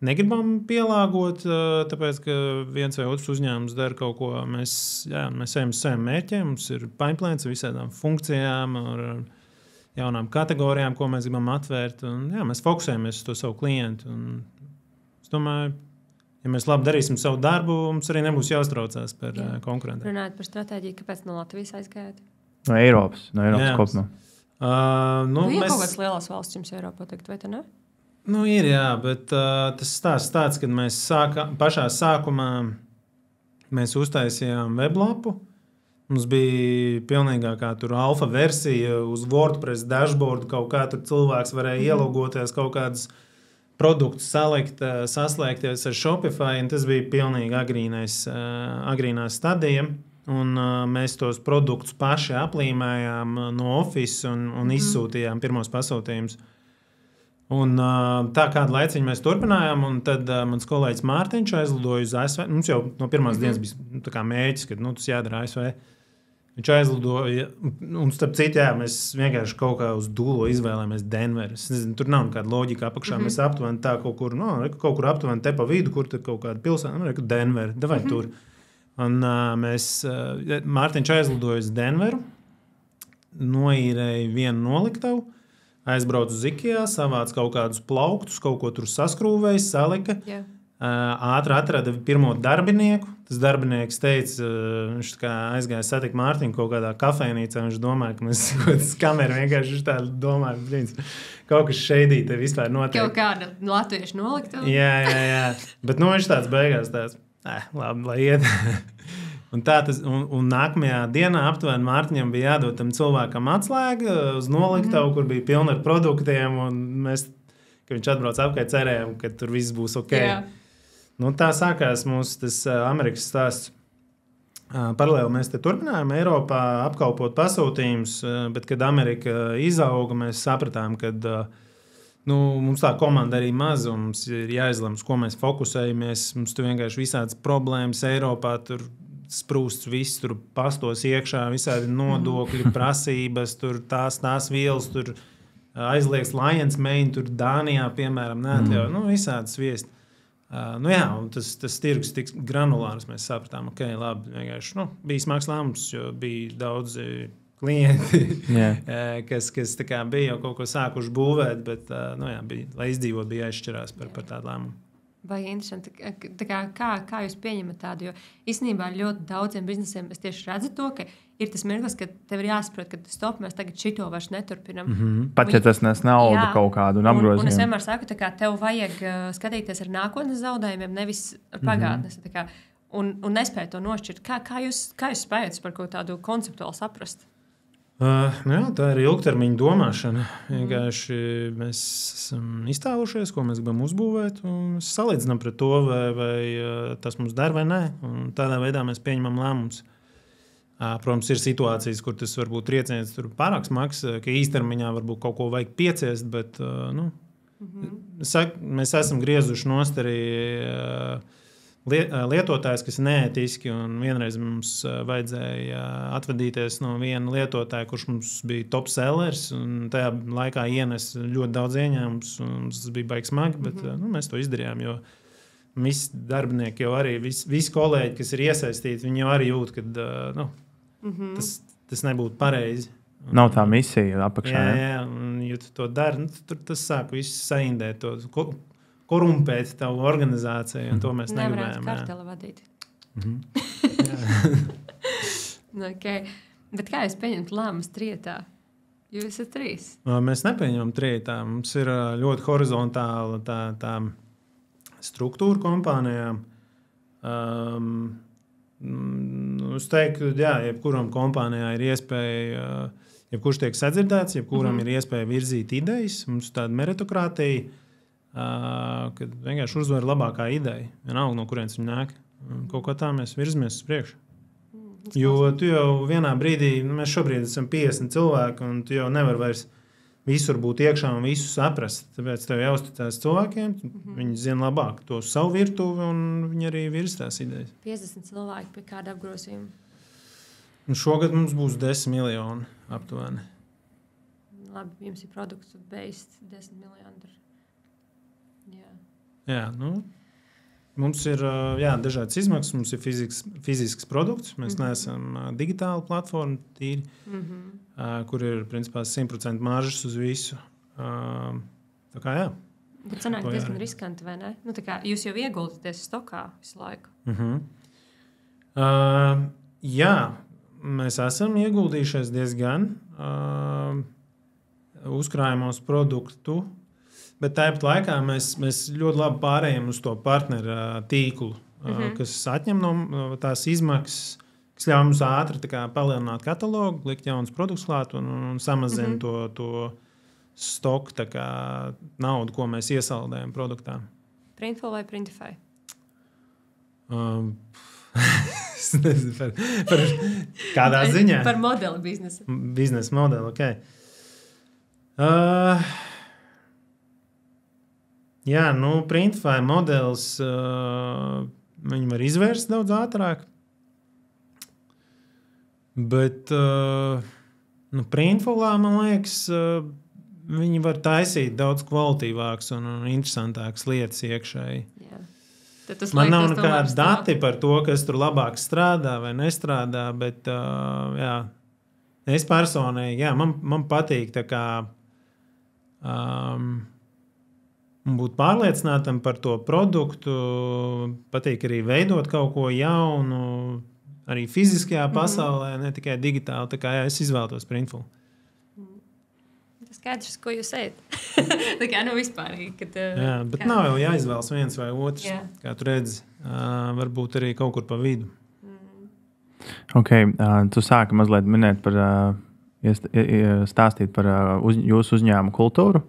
negribam pielāgot, tāpēc, ka viens vai otrs uzņēmums dara kaut ko. Mēs ejam uz saviem mērķiem, mums ir pipelines ar visādām funkcijām, ar jaunām kategorijām, ko mēs gribam atvērt. Un, mēs fokusējamies uz to savu klientu. Un es domāju, ja mēs labi darīsim savu darbu, mums arī nebūs jāuztraucās par konkurentiem.
Runājot par stratēģiju, kāpēc no Latvijas aizgājāt?
No Eiropas kopumā.
Ir kaut kādas lielas valsts jums Eiropā tagad, vai te ne?
Ir, bet tas stāsts tāds, kad mēs pašā sākumā mēs uztaisījām weblapu. Mums bija pilnīgākā alfa versija uz WordPress dashboardu, kaut kā tur cilvēks varēja ielogoties, kaut kādus produktus salikt, saslēgties ar Shopify, un tas bija pilnīgi agrīnā stadija. Un mēs tos produktus paši aplīmējām no Office un izsūtījām pirmos pasūtījumus. Un tā kādu laiciņu mēs turpinājām, un tad mans kolēģis Mārtiņš aizlidoja uz ASV. Mums jau no pirmās dienas bija mērķis, ka tas jādara ASV. Viņš aizlidoja, un starp citu, mēs vienkārši kaut kā uz dūlo izvēlējāmies Denveru. Tur nav nekāda loģika apakšā. Mēs aptuveni tā kaut kur aptuveni te pa vidu, kur tur kaut kāda pilsēta, Denveru, davai tur. Un Mārtiņš aizlidoja uz Denveru, noīrēja vienu noliktavu, aizbrauca uz IKEA, savāca kaut kādus plauktus, kaut ko tur saskrūvēja, salika. Ātri atrada pirmo darbinieku. Tas darbinieks teica, viņš aizgāja satikt Mārtiņu kaut kādā kafejnīcā. Viņš domāja, ka mēs kaut kādas kameras vienkārši tā domāja, kaut kas šeidī te vispār notiek.
Kaut kāda latviešu noliktava.
Jā. Bet viņš tāds beigās tāds. Labi, lai iet. un nākamajā dienā aptuveni Mārtiņam bija jādod tam cilvēkam atslēga uz noliktavu, kur bija pilna ar produktiem. Un mēs, kad viņš atbrauc apkārt, cerējām, ka tur viss būs ok.
Jā.
Tā sākās mūsu Amerikas stāsts. Paralēli mēs te turpinājām Eiropā apkalpot pasūtījumus, bet, kad Amerika izauga, mēs sapratām, ka mums tā komanda arī maza, un mums ir jāizlemj, ko mēs fokusējamies. Mums tur vienkārši visādas problēmas Eiropā, tur sprūsts viss, tur pastos iekšā, visādi nodokļi, prasības, tur tās vielas, tur aizliegts Lions Mane, tur Dānijā, piemēram, neatļauj, visādas viesti. Un tas tirgus tik granulārs, mēs sapratām, ok, labi, vienkārši, bija smags lēmums, jo bija daudz klienti, kas bija jau kaut ko sākuši būvēt, bet, lai izdzīvot, bija jāizšķirās par tādu lēmumu.
Vai interesanti, kā jūs pieņemat tādu, jo īstenībā ļoti daudziem biznesiem es tieši redzu to, ka ir tas mirklis, ka tev ir jāsaprot, ka stop, mēs tagad šito vairs neturpinam.
Pat ja tas nes naudu kaut kādu un apgrozījumu.
Un es vienmēr saku, tev vajag skatīties ar nākotnes zaudējumiem, nevis ar pagātnes. Un nespēj to nošķirt. Kā jūs spējat par kaut tādu konceptuālu saprast?
Tā ir ilgtermiņa domāšana. Vienkārši mēs esam iztālušies, ko mēs gribam uzbūvēt, un mēs salīdzinām pret to, vai tas mums der vai nē. Un tādā veidā mēs pieņemam lēmumus. Protams, ir situācijas, kur tas varbūt trieciens tur pārāk smags, ka īstermiņā varbūt kaut ko vajag pieciest, bet Mēs esam griezuši nost arī lietotājs, kas ir neētiski. Vienreiz mums vajadzēja atvadīties no viena lietotāja, kurš mums bija top sellers. Tajā laikā ienes ļoti daudz ieņēmumus. Tas bija baigi smagi, bet mēs to izdarījām. Jo visi darbinieki jau arī, visi kolēģi, kas ir iesaistīti, viņi jau arī jūt, ka tas nebūtu pareizi.
Nav tā misija apakšā.
Jā, ja tu to dari, tas sāk visu saindēt, to korumpēt tavu organizāciju, un to mēs negribējām.
Nevarētu karteli vadīt. Okay. Bet kā jūs pieņemt lēmumus trietā? Jūs esat 3.
Mēs nepieņemam trietā. Mums ir ļoti horizontāla tā struktūra kompānijām. Es teiktu, jā, jebkuram kompānijā ir iespēja, jebkurš tiek sadzirdēts, jebkuram ir iespēja virzīt idejas. Mums ir tāda meritokratija, kad vienkārši uzvar labākā ideja. Vienalga, no kurienes viņa nāk. Kaut kā tā mēs virzamies uz priekšu. Jo tu jau vienā brīdī, mēs šobrīd esam 50 cilvēki, un tu jau nevar vairs visur būt iekšā un visu saprast. Tāpēc tev jāuzticās cilvēkiem. Viņi zina labāk to savu virtuvi, un viņi arī virz tās idejas.
50 cilvēki pie kāda apgrozījuma?
Šogad mums būs 10 miljoni aptuveni.
Labi, jums ir produkts based 10 miljoni.
Jā, mums ir dažādas izmaksas. Mums ir fizisks produkts. Mēs neesam digitāla platforma, tīri, kur ir principā 100% maržas uz visu. Tā kā jā.
Bet sanāk diezgan riskanti, vai ne? Tā kā jūs jau ieguldaties stokā visu laiku.
Jā, mēs esam ieguldījušies diezgan uzkrājumos produktu. Bet tāpat laikā mēs ļoti labi pārējām uz to partneru tīklu, kas atņem no tās izmaksas, kas ļauj mums ātri palielināt katalogu, likt jaunus produktus klāt un samazina to stoku naudu, ko mēs iesaldējam produktā.
Printful vai Printify?
Es nezinu par kādā ziņā.
Par modeli biznesa.
Biznesa modeli, ok. Jā, Printify modelis, viņi var izvērst daudz ātrāk, bet Printfulā, man liekas, viņi var taisīt daudz kvalitīvākas un interesantākas lietas iekšēji. Man nav nekādi dati par to, kas tur labāk strādā vai nestrādā, bet es personīgi, man patīk tā kā būt pārliecinātam par to produktu, patīk arī veidot kaut ko jaunu, arī fiziskajā pasaulē, ne tikai digitāli. Tā kā es izvēlos Printful.
Tas skaidrs, ko jūs ejat. Tā kā vispārīgi.
Jā, bet nav jau jāizvēlas viens vai otrs. Jā. Kā tu redzi, varbūt arī kaut kur pa vidu.
Ok, tu sāki mazliet minēt stāstīt par jūsu uzņēmumu kultūru.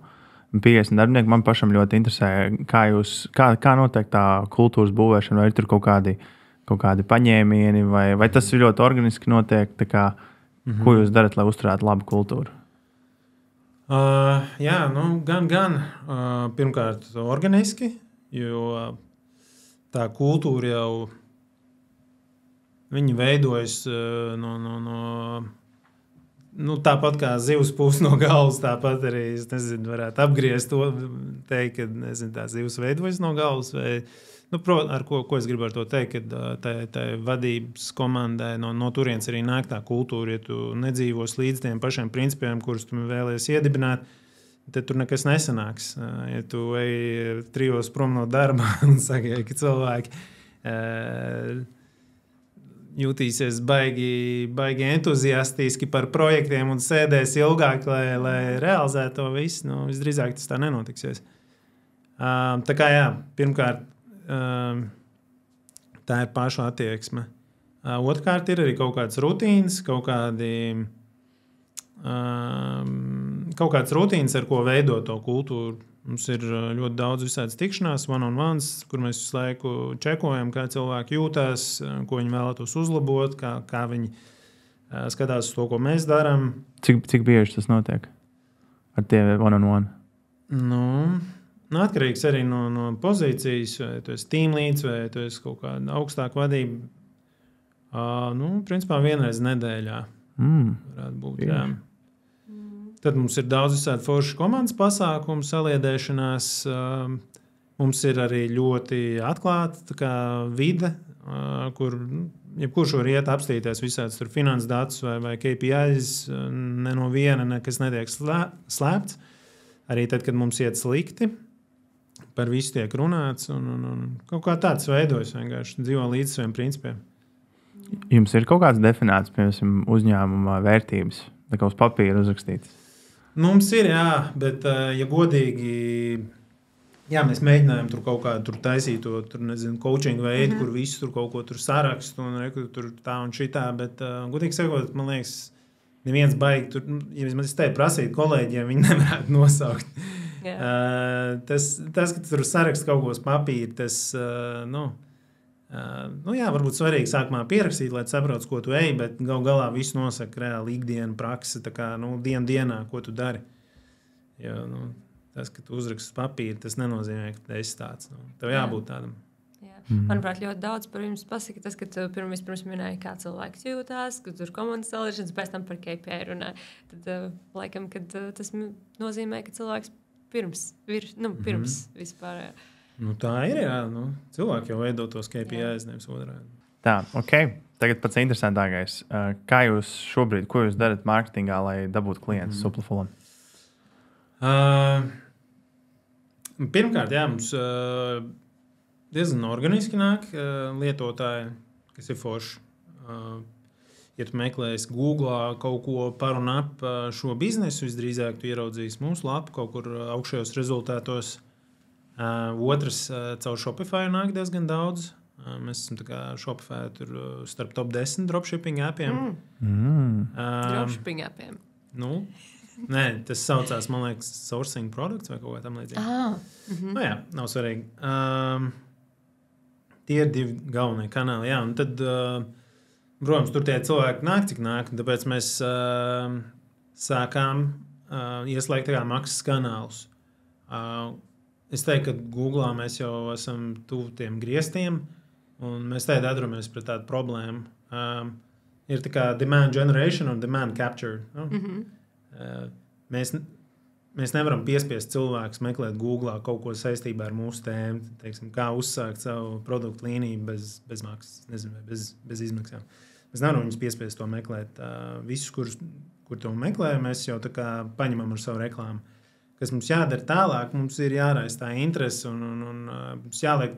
50 darbinieki. Man pašam ļoti interesē, kā notiek tā kultūras būvēšana, vai ir tur kaut kādi paņēmieni, vai tas ir ļoti organiski notiek. Ko jūs darat, lai uzturētu labu kultūru?
Jā, gan. Pirmkārt, organiski, jo tā kultūra jau viņi veidojas tāpat kā zivs pūs no galvas, tāpat arī, varētu apgriezt to, teikt, ka, tā zivs veidojas no galvas, vai, ar ko es gribu ar to teikt, ka tā vadības komandai no turienes arī nāk tā kultūra, ja tu nedzīvos līdz tiem pašiem principiem, kurus tu vēlies iedibināt, tad tur nekas nesanāks. Ja tu ej 3 prom no darba un saki, ka cilvēki jutīsies baigi entuziastiski par projektiem un sēdēs ilgāk, lai realizētu to visu. Visdrīzāk tas tā nenotiksies. Tā kā jā, pirmkārt, tā ir paša attieksme. Otrkārt ir arī kaut kādas rutīnas, kaut kādas rutīnas, ar ko veidot to kultūru. Mums ir ļoti daudz visādas tikšanās, one-on-ones, kur mēs visu laiku čekojam, kā cilvēki jūtās, ko viņi vēlētos uzlabot, kā viņi skatās uz to, ko mēs darām.
Cik bieži tas notiek ar tie one-on-one?
atkarīgs arī no pozīcijas, vai tu esi team leads, vai tu esi kaut kāda augstāka vadība. Principā vienreiz nedēļā varētu būt. Jā. Tad mums ir daudz visādi forši komandas pasākumu, saliedēšanās. Mums ir arī ļoti atklāta vide, kur jebkurš var iet apstīties visādas finanses datus vai KPIs, ne no viena nekas netiek slēpts. Arī tad, kad mums iet slikti, par visu tiek runāts un kaut kā tāds veidojas, vienkārši dzīvo līdz saviem principiem.
Jums ir kaut kāds definēts, piemēram, uzņēmuma vērtības, tā kā uz papīra uzrakstīts?
Mums ir, jā, bet, ja godīgi, jā, mēs mēģinājām tur kaut kādu taisīt to, coaching veidu, kur visu tur kaut ko tur sarakstu un tur tā un šitā, bet, godīgi sakot, man liekas, neviens baigi tur, ja es teiktu prasīt kolēģiem, viņi nevarētu nosaukt. Tas, ka tu tur sarakst kaut ko uz papīra, tas, jā, varbūt svarīgi sākumā pierakstīt, lai saprotu, ko tu ej, bet gal galā visu nosaka reāli ikdiena praksa, tā kā dienā, ko tu dari. Jo, tas, ka tu uzraksti uz papīra, tas nenozīmē, ka tu esi tāds. Tev jābūt tādam.
Manuprāt, ļoti daudz par jums pasaka tas, ka tu vispirms minēji, kā cilvēks jūtās, ka tur komandas salīšanas, pēc tam par KPI runāji. Tad, laikam, kad tas nozīmē, ka cilvēks pirms vispār.
Tā ir, jā. Cilvēki jau veido tos KPIs, nevis otrādi.
Tā, ok. Tagad pats interesantākais. Kā jūs šobrīd, ko jūs darat mārketingā, lai dabūtu klientus Suplafulam?
Pirmkārt, jā, mums diezgan organiski nāk lietotāji, kas ir forši. Ja tu meklēsi Google kaut ko par un ap šo biznesu, visdrīzāk tu ieraudzīsi mūsu lapu kaut kur augšējos rezultātos. Otrs, caur Shopify nāk diezgan daudz. Mēs esam Shopify starp top 10 dropshipping appiem.
Dropshipping appiem?
Nē, tas saucās, man liekas, sourcing products vai kaut kā tam līdzīgi. Jā, nav svarīgi. Tie ir divi galvenie kanāli. Jā, un tad, protams, tur tie cilvēki nāk, cik nāk. Tāpēc mēs sākām ieslēgt maksas kanālus. Es teiktu, ka Googlā mēs jau esam tuvu tiem griestiem, un mēs tagad atduramies pret tādu problēmu. Ir tā kā demand generation un demand capture. Mēs nevaram piespiest cilvēkus meklēt Googlā kaut ko saistībā ar mūsu tēmu, teiksim, kā uzsākt savu produktu līniju bez maksas, nezinu, bez izmaksām. Mēs nevaram viņus piespiest to meklēt. Visus, kur to meklē, mēs jau tā kā paņemam ar savu reklāmu. Kas mums jādara tālāk, mums ir jāraisa tā interese un mums jāliek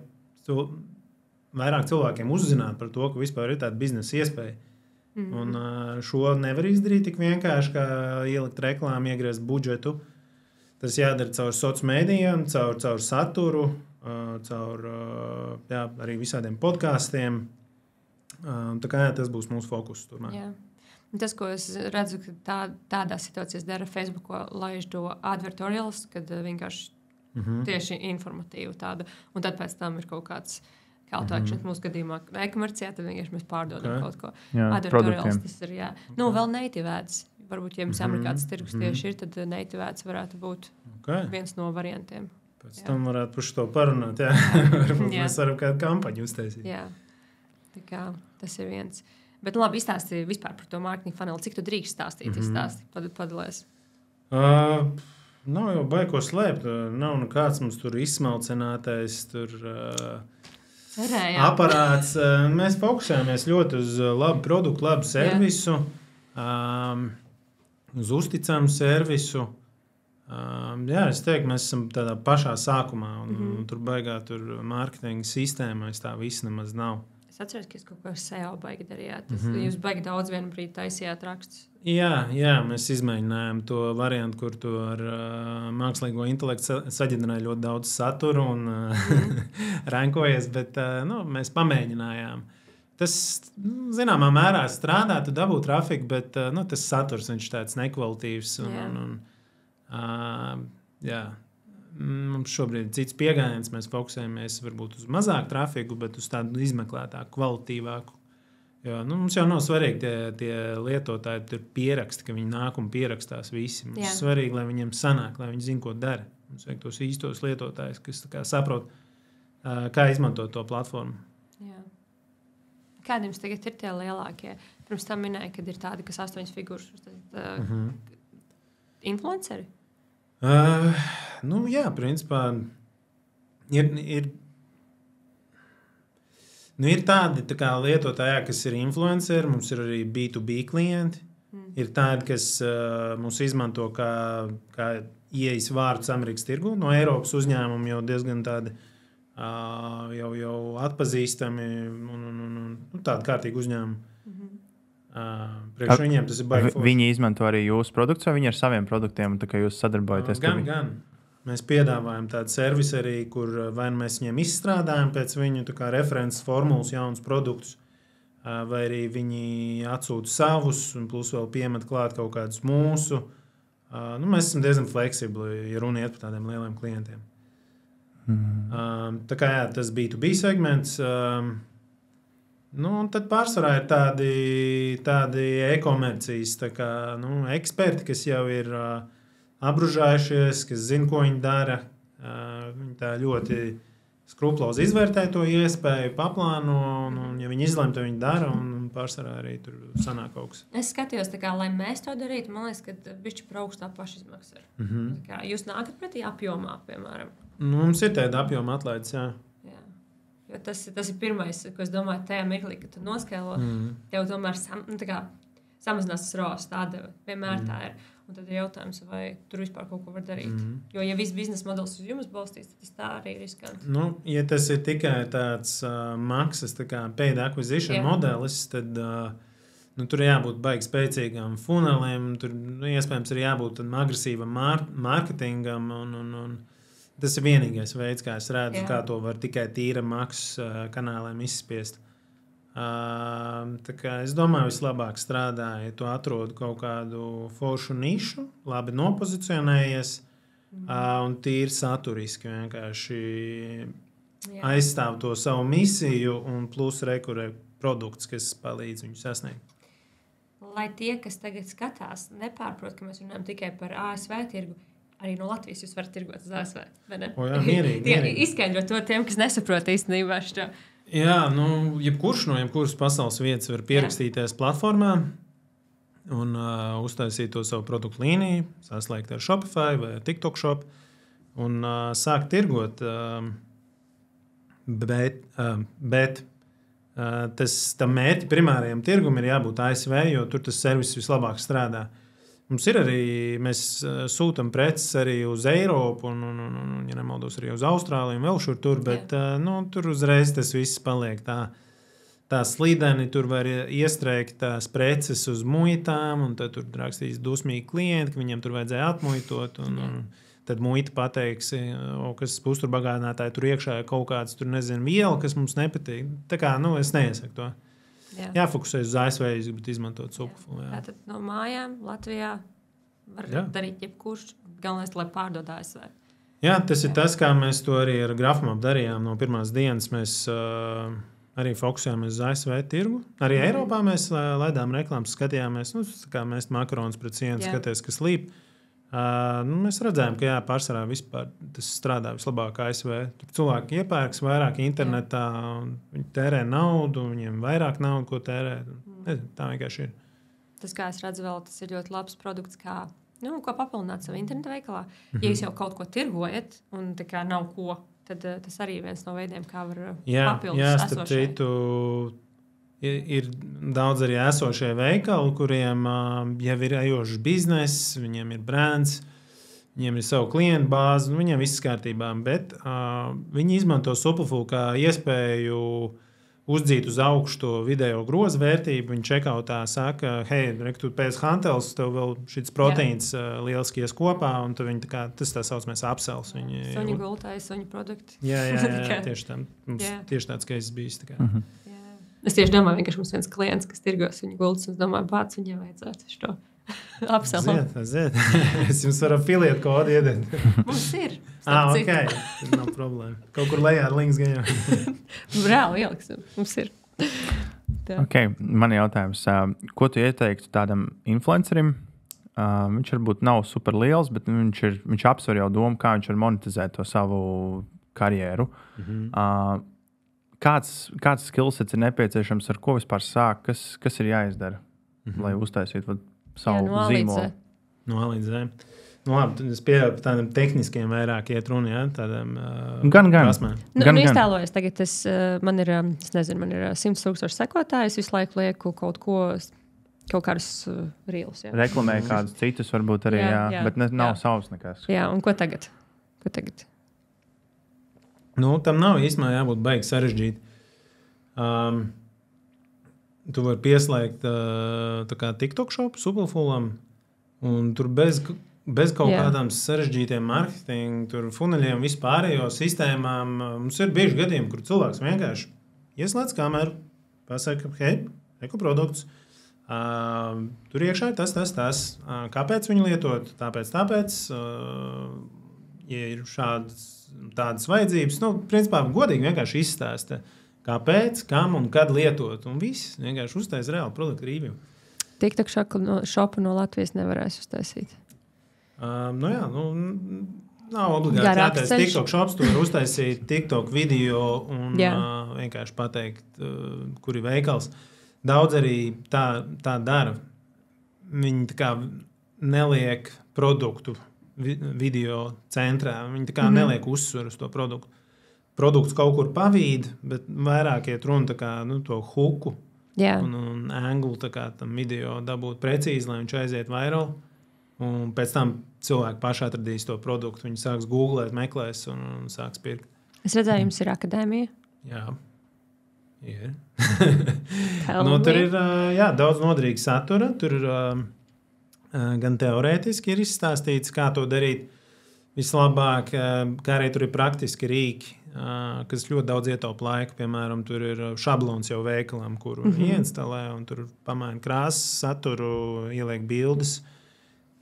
vairāk cilvēkiem uzzināt par to, ka vispār ir tāda biznesa iespēja. Un šo nevar izdarīt tik vienkārši, kā ielikt reklāmu, iegriezt budžetu. Tas jādara caur sociālajiem mēdījiem, caur saturu, caur arī visādiem podkāstiem. Tā kā tas būs mūsu fokus turmāk.
Jā. Tas, ko es redzu, ka tādā situācijā dara Facebook, laiž to advertorials, kad vienkārši tieši informatīvu tādu. Un tad pēc tam ir kaut kāds call to action mūsu gadījumā e-komercijā, tad vienkārši mēs pārdodam kaut ko. Advertorials tas ir, jā. Vēl native ads. Varbūt, ja mums amerikātas tirgus tieši ir, tad native ads varētu būt viens no variantiem.
Pēc tam varētu par šo parunāt, jā. Varbūt mēs varam kādu kampaņu uztaisīt.
Jā, tā kā tas ir viens. Bet labi, izstāstīja vispār par to marketing funnelu. Cik tu drīkst stāstīt? Padalies.
Nav jau baiko slēpt. Nav nekāds mums tur izsmalcinātais aparāts. Mēs fokusējamies ļoti uz labu produktu, labu servisu, uz uzticamu servisu. Es teiktu, mēs esam tādā pašā sākumā. Un tur baigā marketinga sistēmais tā viss nemaz nav.
Es atceros, ka jūs kaut ko SEO baigi darījāt. Jūs baigi daudz vienu brīdi taisījāt rakstus.
Jā, mēs izmēģinājām to variantu, kur tu ar mākslīgo intelektu saģenerēji ļoti daudz saturu un rankojies, bet mēs pamēģinājām. Tas, zināmā mērā strādā, tu dabū trafiku, bet tas saturs viņš tāds nekvalitīvs. Mums šobrīd ir cits pieejams. Mēs fokusējamies varbūt uz mazāku trafiku, bet uz tādu izmeklētāku, kvalitīvāku. Jā, mums jau nav svarīgi tie lietotāji, tur pieraksti, ka viņi nāk un pierakstās visi. Mums svarīgi, lai viņiem sanāk, lai viņi zina, ko dara. Mums vajag tos īstos lietotājus, kas saprot, kā izmantot to platformu.
Jā. Kādi jums tagad ir tie lielākie? Pirms tam minēja, kad ir tādi, kas 8 figūras. Influenceri?
Jā, principā ir tādi lietotāji, kas ir influenceri, mums ir arī B2B klienti. Ir tādi, kas mums izmanto kā ieejas vārdus Amerikas tirgu. No Eiropas uzņēmumi jau diezgan tādi jau atpazīstami un tādi kārtīgi uzņēmumi. Priekš viņiem tas ir baigi forši.
Viņi izmanto arī jūsu produktus, vai viņi ar saviem produktiem, un tā kā jūs sadarbojaties?
Gan. Mēs piedāvājam tādu servisu arī, kur vai mēs viņiem izstrādājam pēc viņu references formulas jaunus produktus, vai arī viņi atsūta savus, un plus vēl piemet klāt kaut kādus mūsu. Mēs esam diezgan fleksibli, ja runa iet par tādiem lieliem klientiem. Tā kā tas B2B segments, tad pārsvarā ir tādi e-komercijas eksperti, kas jau ir apbružājušies, kas zina, ko viņi dara. Viņi tā ļoti skruplozi izvērtē to iespēju, paplāno, un ja viņi izlemj, to viņi dara, un pārsvarā arī tur sanāk kaut kas.
Es skatījos, lai mēs to darītu, man liekas, ka bišķi par augstu tā pašizmaksa ir. Jūs nākat pretī apjomā, piemēram?
Mums ir tāda apjoma atlaides, jā.
Jo tas ir pirmais, ko es domāju, tajā mirklī, kad tu noskēlo, tev tomēr samazinās tas ROAS, tāda vienmēr tā ir. Un tad ir jautājums, vai tur vispār kaut ko var darīt. Jo, ja viss biznesa modelis uz jums balstīs, tad tas tā arī ir riskanti.
Ja tas ir tikai tāds maksas paid acquisition modelis, tad tur jābūt baigi spēcīgām funneliem, tur iespējams ir jābūt agresīvam mārketingam un tas ir vienīgais veids, kā es redzu, kā to var tikai tīra maksas kanāliem izspiest. Tā kā es domāju, vislabāk strādā, ja tu atrod kaut kādu foršu nišu, labi nopozicionējies un tīri saturiski vienkārši aizstāv to savu misiju un plus rekurē produkts, kas palīdz viņu sasniegt.
Lai tie, kas tagad skatās, nepārprot, ka mēs runājam tikai par ASV tirgu, arī no Latvijas jūs varat tirgot uz ASV, vai ne?
Mierīgi.
Izskaidrot to tiem, kas nesaprot īstenībā šo.
Jā, jebkurš no jebkuras pasaules vietas var pierakstīties platformā un uztaisīt to savu produktu līniju, saslēgt ar Shopify vai TikTok shop un sākt tirgot. Bet tam mērķi primārajam tirgum ir jābūt ASV, jo tur tas servis vislabāk strādā. Mums ir arī, mēs sūtam preces arī uz Eiropu un ja nemaldos, arī uz Austrāliju un vēl šur tur, bet tur uzreiz tas viss paliek tā slideni, tur var iestrēgt tās preces uz muitām, un tad tur rakstīs dusmīgi klienti, ka viņiem tur vajadzēja atmuitot, un tad muita pateiks, kas uzturbagātinātāji tur iekšā ir kaut kāds, tur nezinu, viela, kas mums nepatīk. Tā kā, es neiesaku to. Jāfokusēs uz ASV, bet izmantot Superful.
Tātad no mājām Latvijā var darīt jebkurš, galvenais, lai pārdod ASV.
Jā, tas ir tas, kā mēs to arī ar Grafmap darījām. No pirmās dienas mēs arī fokusējāmies uz ASV tirgu. Arī Eiropā mēs laidām reklāmas, skatījāmies, kā mēs makaronus pret sienu skaties, kas līp. Mēs redzējām, ka pārsvarā vispār tas strādā vislabāk ASV. Tur cilvēki iepērks vairāk internetā, viņi tērē naudu, viņiem vairāk naudu, ko tērēt. Tā vienkārši ir.
Tas, kā es redzu vēl, tas ir ļoti labs produkts, ko papildināt savā interneta veikalā. Ja jūs jau kaut ko tirgojat un tā kā nav ko, tad tas arī viens no veidiem, kā var papildus esošai.
Ir daudz arī esošie veikali, kuriem jau ir ejošs bizness, viņiem ir brands, viņiem ir savu klientu bāzi, viņiem viss kārtībā, bet viņi izmanto Superful kā iespēju uzdzīt uz augšu to video grozu vērtību. Viņi čekautā saka, hei, tu pēc hantels, tev vēl šis proteīns lieliski ies kopā, un viņi tas tā saucamais upsells.
Soņu gultāji, soņu produkti.
Jā, tieši tā. Mums tieši tāds cases bijis.
Es tieši domāju, ka mums viens klients, kas tirgos viņu gultas, un es domāju, pats viņiem vajadzētu šo apselot.
Aiziet. Es jums varu affiliate kodu iedēt.
Mums ir.
Ok, tad nav problēma. Kaut kur lejā ar links gaņā.
Brāli, ieliksim. Mums ir.
Okay, man jautājums, ko tu ieteiktu tādam influencerim? Viņš varbūt nav super liels, bet viņš apsver jau domu, kā viņš var monetizēt to savu karjeru. Kāds skillsets ir nepieciešams, ar ko vispār sāk, kas ir jāizdara, lai uztaisītu savu zīmolu?
No A līdz Z. Nu, labi, es pieļauju par tādiem tehniskiem vairāk iet runa, ja? Tādiem
Gan.
prasmēm.
Iztēlojos tagad, man ir 100,000 sekotāji, es visu laiku lieku kaut kādus rīlus. Ja?
Reklamēju kādus citus varbūt arī, jā, bet nav savs nekas.
Jā, un ko tagad?
Nu, tam nav īstenībā jābūt baigi sarežģīti. Tu vari pieslēgt tā kā TikTok shopu Superfoolam, un tur bez kaut kādām sarežģītiem marketinga, tur funeļiem, vispārējo sistēmām. Mums ir bieži gadījumi, kur cilvēks vienkārši ieslēdz kameru, pasaka, hei, ekoprodukts, tur iekšā ir tas. Kāpēc viņi lietot? Tāpēc, ja ir tādas vajadzības, principā godīgi vienkārši izstāsta, kāpēc, kam un kad lietot. Un viss vienkārši uztais reāli produktu review.
TikTok shopu no Latvijas nevarēs uztaisīt.
Nav obligāti jātais TikTok shops, tu var uztaisīt TikTok video un vienkārši pateikt, kur ir veikals. Daudz arī tā dara. Viņi tā kā neliek produktu video centrā. Viņi tā kā neliek uzsvaru uz to produktu. Produkts kaut kur pavīd, bet vairāk iet runa tā kā to huku un anglu tā kā tam video dabūt precīzi, lai viņš aiziet viral. Un pēc tam cilvēki paši atradīs to produktu. Viņi sāks googlēt, meklēs un sāks pirkt.
Es redzēju, jums ir akadēmija.
Jā, ir. Tur ir daudz noderīga satura. Tur ir gan teorētiski ir izstāstīts, kā to darīt vislabāk, kā arī tur ir praktiski rīki, kas ļoti daudz ietaupa laiku. Piemēram, tur ir šablons jau veikalam, kuru ieinstalē, un tur pamaina krāsas, saturu, ieliek bildes.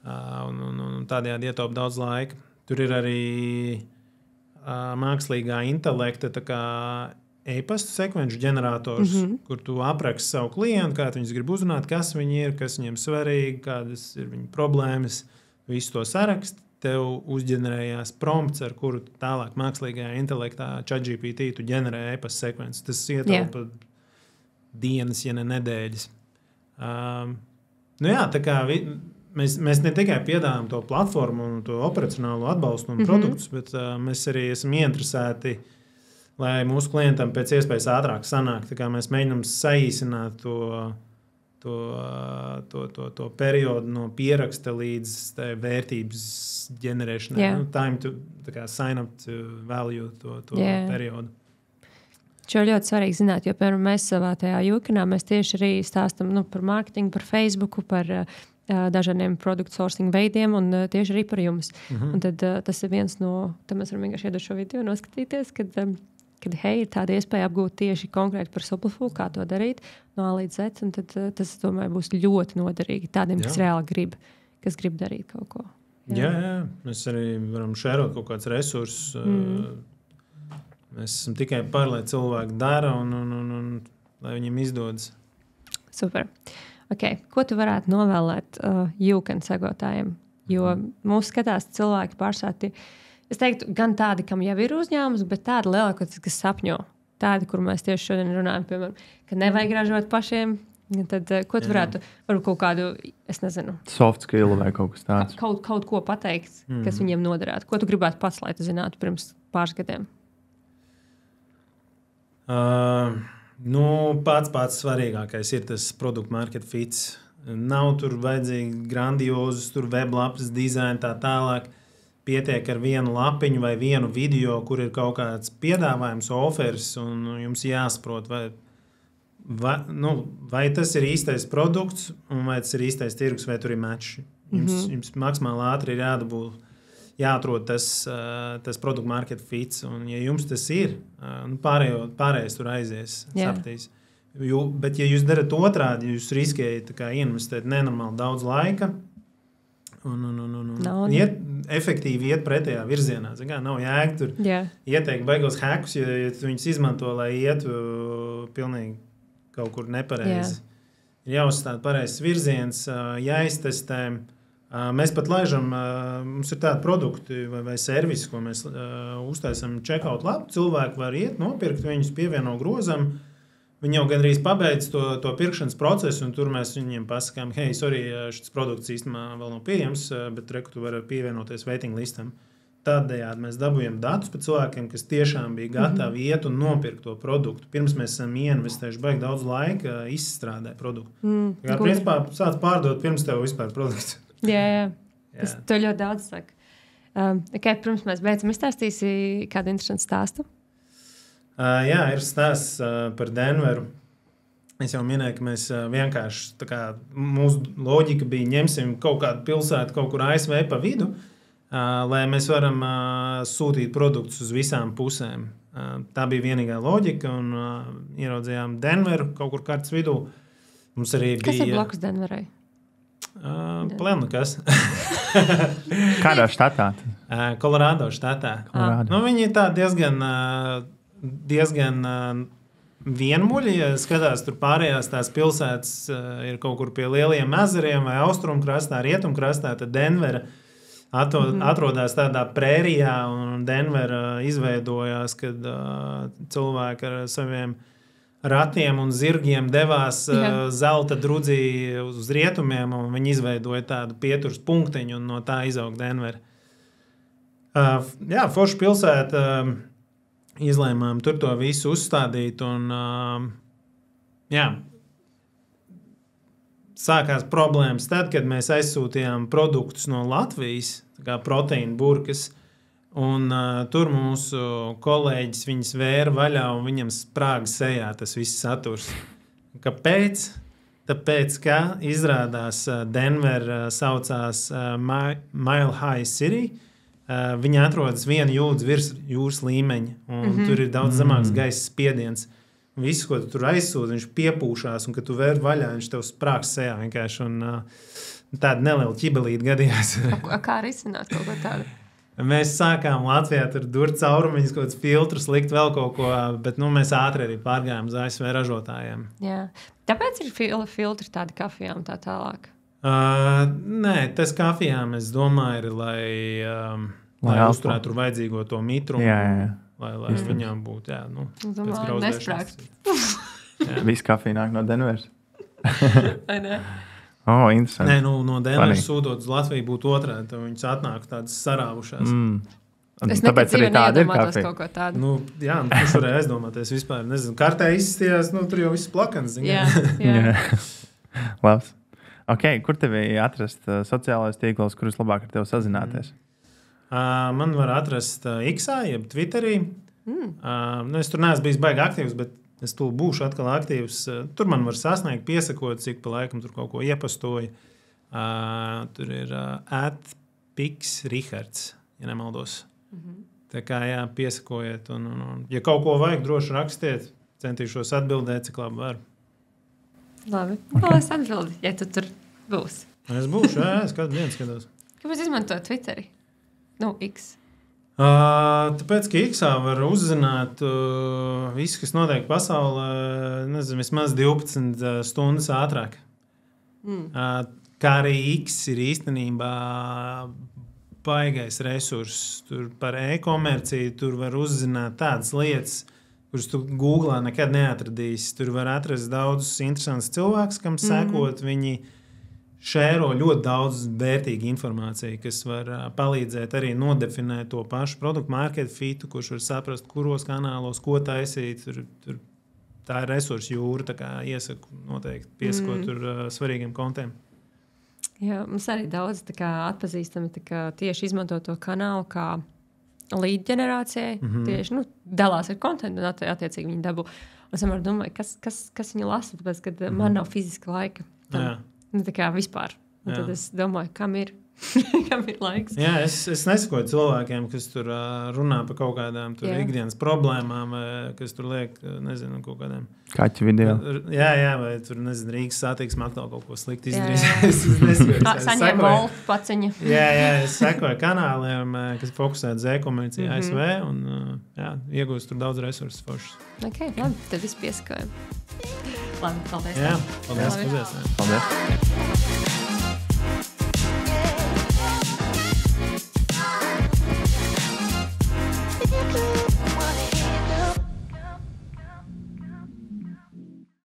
Un tādējādi ietaupa daudz laika. Tur ir arī mākslīgā intelekta e-pasta sekvenču ģenerators, kur tu apraksti savu klientu, kā viņus grib uzrunāt, kas viņi ir, kas viņiem svarīgi, kādas ir viņu problēmas. Visu to sarakst, tev uzģenerējās prompts, ar kuru tālāk mākslīgajā intelektā ChatGPT tu ģenerē e-pasta sekvences. Tas ietaupa dienas, ja ne nedēļas. Tā kā Mēs ne tikai piedāvājam to platformu un to operacionālo atbalstu un produktus, bet mēs arī esam ieinteresēti, lai mūsu klientam pēc iespējas ātrāk sanāk. Tā kā mēs mēģinām saīsināt to periodu no pieraksta līdz vērtības ģenerēšanai. Time to sign up to value to periodu.
Šo ļoti svarīgi zināt, jo, piemēram, mēs savā tajā jūkanā mēs tieši arī stāstam par mārketingu, par Facebooku, par dažādiem produktu sourcing veidiem un tieši arī par jums. Un tad tas ir viens no, tad mēs varam vienkārši iedot šo video noskatīties, kad ir tāda iespēja apgūt tieši konkrēti par Superfool, kā to darīt no A līdz Z, un tad tas, domāju, būs ļoti noderīgi tādiem, kas reāli grib darīt kaut ko.
Jā. Mēs arī varam šērot kaut kāds resursus. Mēs esam tikai par, lai cilvēki dara un lai viņiem izdodas.
Super. Okay. Ko tu varētu novēlēt jūkan segotājiem? Jo mūs skatās cilvēki pārsāti, es teiktu, gan tādi, kam jau ir uzņēmums, bet tādi lielākoties, kas sapņo. Tādi, kur mēs tieši šodien runājam, piemēram, ka nevajag ražot pašiem. Tad, ko tu varētu, varbūt kaut kādu, es nezinu.
Soft skill vai kaut kas tāds.
Kaut ko pateikt, kas viņiem noderētu. Ko tu gribētu pats, lai tu zinātu pirms pāris gadiem?
Pats svarīgākais ir tas produktu market fits. Nav tur vajadzīgi grandiozus, tur weblapas, dizaini tā tālāk. Pietiek ar vienu lapiņu vai vienu video, kur ir kaut kāds piedāvājums, offers, un jums jāsaprot, vai tas ir īstais produkts, un vai tas ir īstais tirgus, vai tur ir match. Jums maksimāli ātri ir jāatrod tas produktu market fits, un ja jums tas ir, pārējais tur aizies, sapratīs. Bet ja jūs darat otrādi, jūs riskējat investēt nenormāli daudz laika un efektīvi iet pretējā virzienā. Nav jēga tur ieteikt baigos hackus, ja viņus izmanto, lai ietu pilnīgi kaut kur nepareizi. Ir jāuzstāda pareizs virziens, jāiztestē. Mēs pat laižam, mums ir tādi produkti vai servisi, ko mēs uztaisam checkout lapu. Cilvēki var iet, nopirkt, viņus pievieno grozam. Viņi jau gandrīz pabeidz to pirkšanas procesu, un tur mēs viņiem pasakām, hei, sorry, šis produkts īstenībā vēl nav pieejams, bet reku tu vari pievienoties waiting listam. Tādējādi mēs dabūjam datus par cilvēkiem, kas tiešām bija gatavi iet un nopirkt to produktu. Pirms mēs esam ieinvestējuši baigi daudz laika izstrādē produktu. Principā sāc pārdot pirms tev vispār produkts.
Jā. Tas to ļoti daudz saka. Pirms mēs beidzam izstāstīsi kādu interesantu stāstu.
Jā, ir stāsts par Denveru. Es jau minēju, ka mēs vienkārši, mūsu loģika bija ņemsim kaut kādu pilsētu kaut kur ASV pa vidu, lai mēs varam sūtīt produktus uz visām pusēm. Tā bija vienīgā loģika, un ieraudzījām Denveru kaut kur kārtas vidū. Mums arī
Kas ir blakus Denverai?
Plēnukas.
Kādā štatā?
Kolorādo štatā. Viņi ir tā diezgan vienmuļi, ja skatās tur pārējās tās pilsētas ir kaut kur pie lieliem ezeriem vai austrumkrastā, rietumkrastā, tad Denvera atrodas tādā prērijā, un Denvera izveidojās, kad cilvēki ar saviem ratiem un zirgiem devās zelta drudzī uz rietumiem, un viņi izveidoja tādu pieturas punktiņu, un no tā izaug Denvera. Forša pilsēta. Izlēmām tur to visu uzstādīt, un sākās problēmas tad, kad mēs aizsūtījām produktus no Latvijas, kā proteīna burkas, un tur mūsu kolēģis viņas vēra vaļā, un viņam sprāga sejā tas viss saturs. Kāpēc? Tāpēc, ka izrādās Denver saucās Mile High City. Viņi atrodas vienu jūdzi virs jūras līmeņa, un tur ir daudz zemāks gaisa spiediens. Visu, ko tu tur aizsūti, viņš piepūšās, un kad tu vēri vaļā, viņš tev sprāgs sejā vienkārši, un tāda neliela ķibelīte gadījās.
Kā risināt kaut ko tādu?
Mēs sākām Latvijā tur durt caurumiņus, kaut kāds filtrus, likt vēl kaut ko, bet mēs ātri arī pārgājām uz ASV ražotājiem.
Jā. Tāpēc ir filtri tādi kafijām tā tālāk.
Nē, tas kafijām, es domāju, ir, lai uzturētu tur vajadzīgo to mitrumu, lai viņām būtu, pēc grauzēšanas.
Viss kafija nāk no Denveras.
Vai ne?
Interesanti.
Nē, no Denveras sūtot uz Latviju būtu otrādi, tad viņas atnāk tādas sarāvušās.
Es tāpēc arī neiedomātos kaut ko tādu.
Tas varēja aizdomāties vispār. Nezinu, kartē izstījās, tur jau viss plakans.
Jā.
Labs. Kur tevi atrast sociālais tīklos, kurus labāk ar tevi sazināties?
Man var atrast X-ā, jeb Twitterī. Es tur neesmu bijis baigi aktīvs, bet es tur būšu atkal aktīvs. Tur man var sasniegt, piesakot, cik pa laikam tur kaut ko iepastoju. Tur ir @pixrihards, ja nemaldos. Tā kā piesakojiet. Un, ja kaut ko vajag, droši rakstiet. Centīšos atbildēt, cik labi var.
Labi. Es atbildi, ja tu tur būsi.
Es būšu, es kādu dienu skatos.
Kāpēc izmantot Twitteri? X.
Tāpēc, ka X-ā var uzzināt visu, kas notiek pasaulē, vismaz 12 stundas ātrāk. Kā arī X ir īstenībā baigais resurss. Tur par e-komerciju tur var uzzināt tādas lietas, kurus tu Googlā nekad neatradīsi. Tur var atrast daudzus interesantus cilvēkus, kam sekot. Viņi šēro ļoti daudz vērtīgu informāciju, kas var palīdzēt arī nodefinēt to pašu produktu market fitu, kurš var saprast, kuros kanālos, ko taisīt. Tur tā ir resursu jūra, tā kā iesaku noteikti piesakot tur svarīgiem kontiem.
Jā, mums arī daudz atpazīstami tieši izmanto to kanālu kā līdz ģenerācijai. Tieši dalās ar kontentu, un attiecīgi viņi dabū. Un es domāju, kas viņi lasa, tāpēc, kad man nav fiziska laika. Tā kā vispār. Un tad es domāju, kam ir laiks.
Jā, es nesakoju cilvēkiem, kas tur runā par kaut kādām ikdienas problēmām, kas tur liek, nezinu, kaut kādiem.
Kaķu video.
Jā, vai tur, nezinu, Rīgas satiksme atkal kaut ko slikti izdarīs.
Saņem Wolf paciņu.
Jā, es sekoju kanāliem, kas fokusē uz e-komerciju ASV, un iegūst tur daudz resursus foršus.
Labi, tad viss piesakojam. Labi, paldies.
Jā, paldies.
Paldies.